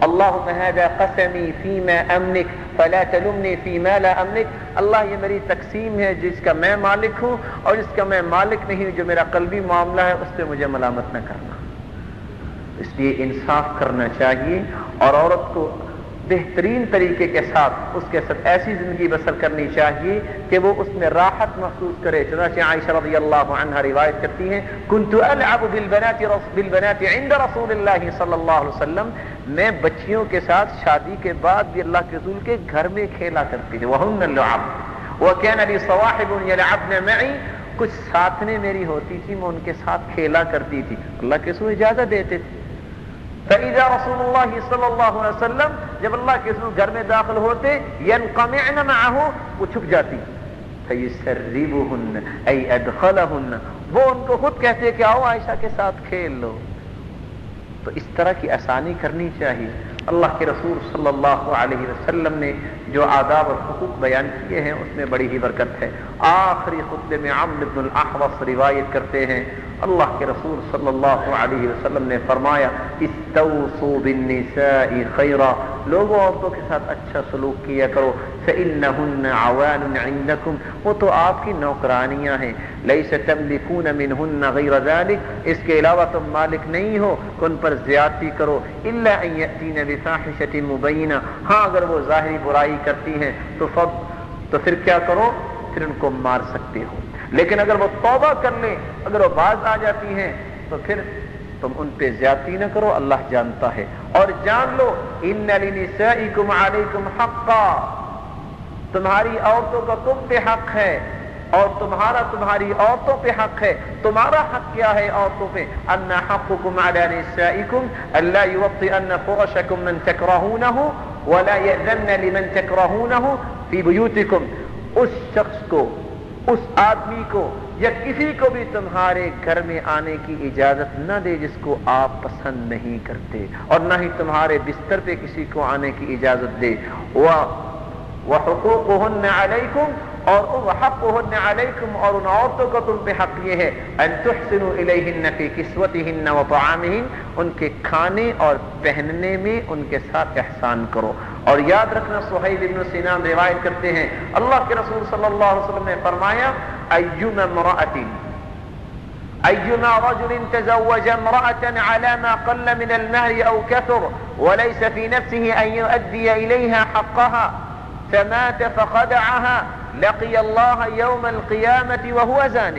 اللہم هذا قسمی فیما املک فلا تلمنی فیما لا املک، اللہ یہ میری تقسیم ہے جس کا میں مالک ہوں اور جس کا میں مالک نہیں ہوں، جو میرا قلبی معاملہ ہے اس پہ مجھے ملامت نہ کرنا. اس لیے انصاف کرنا چاہیے اور عورت کو بہترین طریقے کے ساتھ اس کے ساتھ ایسی زندگی بسر کرنی چاہیے کہ وہ اس میں راحت محسوس کرے. چنانچہ عائشہ رضی اللہ عنہا روایت کرتی ہیں كنت العب بالبنات عند رسول اللہ صلی اللہ علیہ وسلم، میں بچیوں کے ساتھ شادی کے بعد بھی اللہ کے رسول کے گھر میں کھیلا کرتی تھی. وهن اللعب وكان لي صواحب يلعبن معي، کچھ ساتھنے میری ہوتی تھی میں ان کے ساتھ کھیلا کرتی تھی. اللہ کے رسول اجازت دیتے تھے. فَإِذَا رسول اللہ صلی اللہ علیہ وسلم، جب اللہ کے رسول گھر میں داخل ہوتے ينقمعن معه، وہ چھپ جاتی. فَيُسَرِّبُهُنَّ أَيْ أَدْخَلَهُنَّ، وہ ان کو خود کہتے کہ آؤ عائشہ کے ساتھ کھیل لو. تو اس طرح کی آسانی کرنی چاہیے. اللہ کے رسول صلی اللہ علیہ وسلم نے جو آداب اور حقوق بیان کیے ہیں اس میں بڑی ہی برکت ہے. آخری خطبے میں عمرو بن الاحوص روایت کرتے ہیں اللہ کے رسول صلی اللہ علیہ وسلم نے فرمایا استوصوا بالنساء خیرا، لوگوں عورتوں کے ساتھ اچھا سلوک کیا کرو. فإنهن عوان عندكم، وہ تو آپ کی نوکرانیاں ہیں. ليس تملكون منهن غير ذلك، اس کے علاوہ تم مالک نہیں ہو کہ ان پر زیادتی کرو. الا ان يأتين بفاحشة مبينة، ہاں اگر وہ ظاہری برائی کرتی ہیں تو پھر کیا کرو، پھر ان کو مار سکتے ہو. لیکن اگر وہ توبہ کر لیں، اگر وہ باز آ جاتی ہیں تو پھر تم ان پہ زیادتی نہ کرو، اللہ جانتا ہے. اور جان لو ان لنسائکم علیکم حقا، تمہاری عورتوں کا تم پہ حق ہے. اور تمہارا تمہاری عورتوں پہ حق ہے. تمہارا حق کیا ہے عورتوں پہ؟ ان حقكم على نسائكم الا يوطئن فرشكم من تكرهونه ولا يأذن لمن تكرهونه في بيوتكم. اس شخص کو، اس آدمی کو یا کسی کو بھی تمہارے گھر میں آنے کی اجازت نہ دے جس کو آپ پسند نہیں کرتے، اور نہ ہی تمہارے بستر پہ کسی کو آنے کی اجازت دے. وحقوقهن علیکم، اور حقهن علیکم، اور ان عورتوں کا تم پہ حق یہ ہے ان تحسنوا الیہن فی کسوتہن وطعامہن، ان کے کھانے اور پہننے میں ان کے ساتھ احسان کرو. اور یاد رکھنا صہیب بن سنان روایت کرتے ہیں اللہ کے رسول صلی اللہ علیہ وسلم نے فرمایا ایما امرأة أيما رجل تزوج امرأة على ما قل من المهر أو كثر وليس في نفسه أن يؤدي إليها حقها فمات فخدعها لقي الله يوم القيامة وهو زان.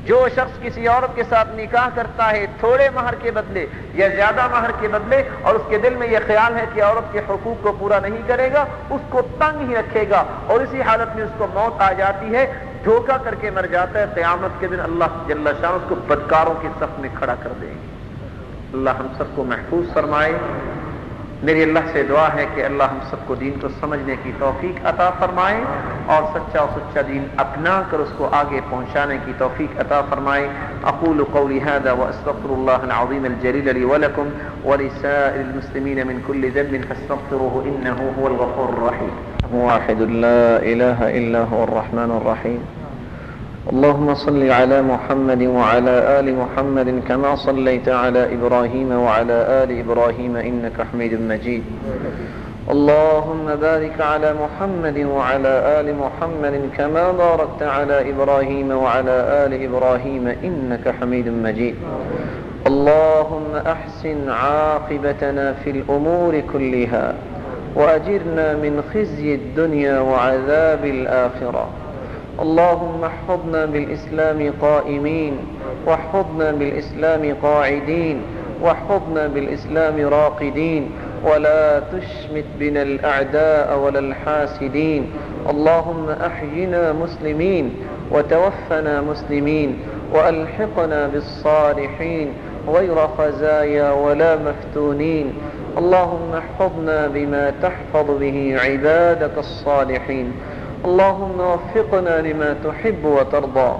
جو شخص کسی عورت کے ساتھ نکاح کرتا ہے تھوڑے مہر کے بدلے یا زیادہ مہر کے بدلے، اور اس کے دل میں یہ خیال ہے کہ عورت کے حقوق کو پورا نہیں کرے گا، اس کو تنگ ہی رکھے گا، اور اسی حالت میں اس کو موت آ جاتی ہے، دھوکہ کر کے مر جاتا ہے، قیامت کے دن اللہ جل شان اس کو بدکاروں کی صف میں کھڑا کر دے گی. اللہ ہم سب کو محفوظ فرمائے. میری اللہ سے دعا ہے کہ اللہ ہم سب کو دین کو سمجھنے کی توفیق عطا فرمائے، اور سچا دین اپنا کر اس کو آگے پہنچانے کی توفیق عطا فرمائے. اقول قولی هذا واستغفر الله العظيم الجليل لي ولكم ولسائر المسلمين من كل ذنب فاستغفروه انه هو الغفور الرحيم. واحد لا اله الا هو الرحمن الرحيم. اللهم صل على محمد وعلى آل محمد كما صليت على إبراهيم وعلى آل إبراهيم إنك حميد مجيد. اللهم بارك على محمد وعلى آل محمد كما باركت على إبراهيم وعلى آل إبراهيم إنك حميد مجيد. اللهم أحسن عاقبتنا في الأمور كلها وأجرنا من خزي الدنيا وعذاب الآخرة. اللهم احفظنا بالإسلام قائمين، واحفظنا بالإسلام قاعدين، واحفظنا بالإسلام راقدين، ولا تشمت بنا الأعداء ولا الحاسدين. اللهم أحينا مسلمين وتوفنا مسلمين وألحقنا بالصالحين غير خزايا ولا مفتونين. اللهم احفظنا بما تحفظ به عبادك الصالحين. اللهم وفقنا لما تحب وترضى.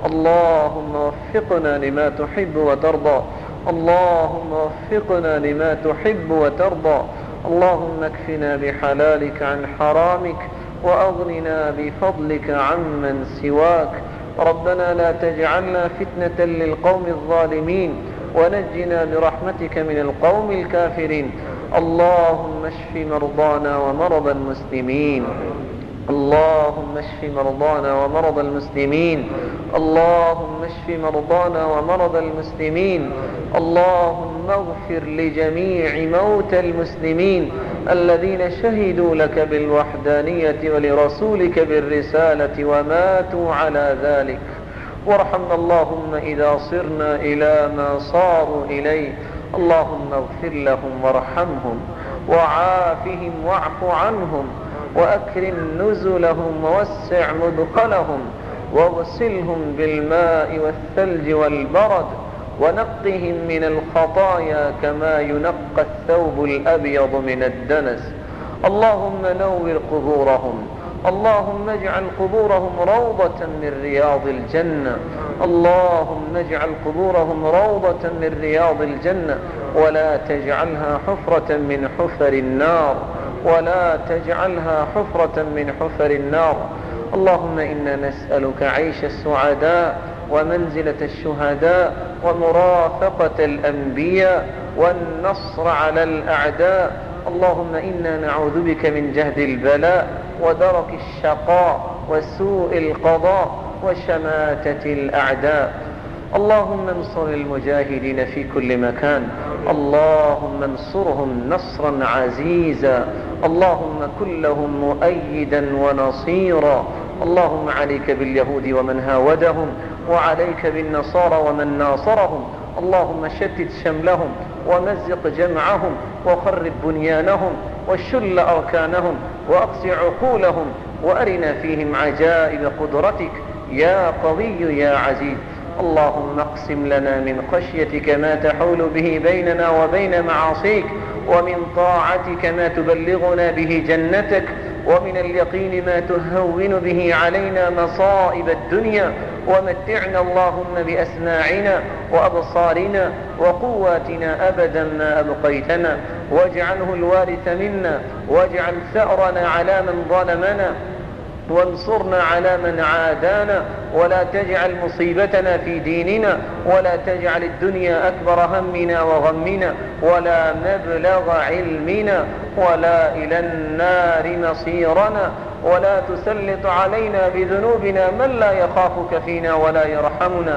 اللهم وفقنا لما تحب وترضى. اللهم وفقنا لما تحب وترضى. اللهم اكفنا بحلالك عن حرامك وأغننا بفضلك عمن سواك. ربنا لا تجعلنا فتنة للقوم الظالمين ونجنا برحمتك من القوم الكافرين. اللهم اشف مرضانا ومرضى المسلمين. اللهم اشف مرضانا ومرضى المسلمين. اللهم اشف مرضانا ومرضى المسلمين. اللهم اغفر لجميع موتى المسلمين الذين شهدوا لك بالوحدانية ولرسولك بالرسالة وماتوا على ذلك. وارحمنا اللهم إذا صرنا إلى ما صاروا إليه. اللهم اغفر لهم وارحمهم وعافهم واعف عنهم وأكرم نزلهم ووسع مدخلهم واغسلهم بالماء والثلج والبرد ونقهم من الخطايا كما ينقى الثوب الأبيض من الدنس. اللهم نور قبورهم. اللهم اجعل قبورهم روضة من رياض الجنة. اللهم اجعل قبورهم روضة من رياض الجنة ولا تجعلها حفرة من حفر النار. ولا تجعلها حفرة من حفر النار. اللهم إنا نسألك عيش السعداء ومنزلة الشهداء ومرافقة الأنبياء والنصر على الأعداء. اللهم إنا نعوذ بك من جهد البلاء ودرك الشقاء وسوء القضاء وشماتة الأعداء. اللهم انصر المجاهدين في كل مكان. اللهم انصرهم نصرا عزيزا. اللهم كن لهم مؤيدا ونصيرا. اللهم عليك باليهود ومن هاودهم وعليك بالنصارى ومن ناصرهم. اللهم شتت شملهم ومزق جمعهم وخرب بنيانهم وشل أركانهم وأقص عقولهم وأرنا فيهم عجائب قدرتك يا قوي يا عزيز. اللهم اقسم لنا من خشيتك ما تحول به بيننا وبين معاصيك، ومن طاعتك ما تبلغنا به جنتك، ومن اليقين ما تهون به علينا مصائب الدنيا، ومتعنا اللهم بأسماعنا وأبصارنا وقواتنا أبدا ما أبقيتنا، واجعله الوارث منا، واجعل ثأرنا على من ظلمنا، وانصرنا على من عادانا، ولا تجعل مصيبتنا في ديننا، ولا تجعل الدنيا أكبر همنا وغمنا، ولا مبلغ علمنا، ولا إلى النار مصيرنا، ولا تسلط علينا بذنوبنا من لا يخافك فينا ولا يرحمنا،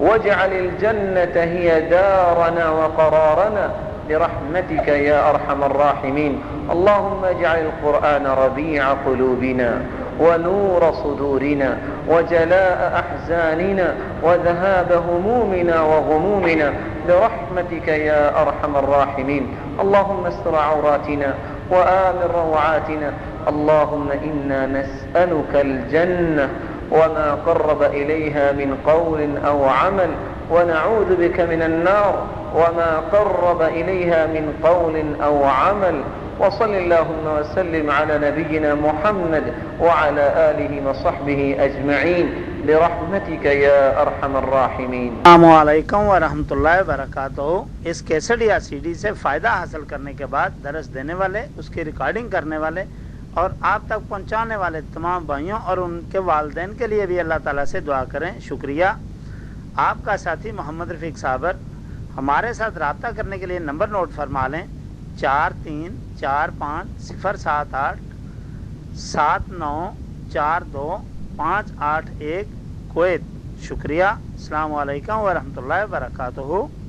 واجعل الجنة هي دارنا وقرارنا برحمتك يا أرحم الراحمين. اللهم اجعل القرآن ربيع قلوبنا ونور صدورنا وجلاء أحزاننا وذهاب همومنا وغمومنا برحمتك يا أرحم الراحمين. اللهم استر عوراتنا وآمن روعاتنا. اللهم إنا نسألك الجنة وما قرب إليها من قول أو عمل، ونعوذ بك من النار وما قرب إليها من قول أو عمل. وصل اللهم وسلم على نبينا محمد وعلى آله وصحبه أجمعين برحمتك يا أرحم الراحمين. السلام علیکم ورحمۃ اللہ وبرکاتہ۔ اس کیسٹ یا سی ڈی سے فائدہ حاصل کرنے کے بعد درس دینے والے، اس کی ریکارڈنگ کرنے والے اور آپ تک پہنچانے والے تمام بھائیوں اور ان کے والدین کے لیے بھی اللہ تعالیٰ سے دعا کریں۔ شکریہ۔ آپ کا ساتھی محمد رفیق صابر۔ ہمارے ساتھ رابطہ کرنے کے لیے نمبر نوٹ فرما لیں: 43450787942581 کویت۔ شکریہ۔ السلام علیکم ورحمۃ اللہ وبرکاتہ۔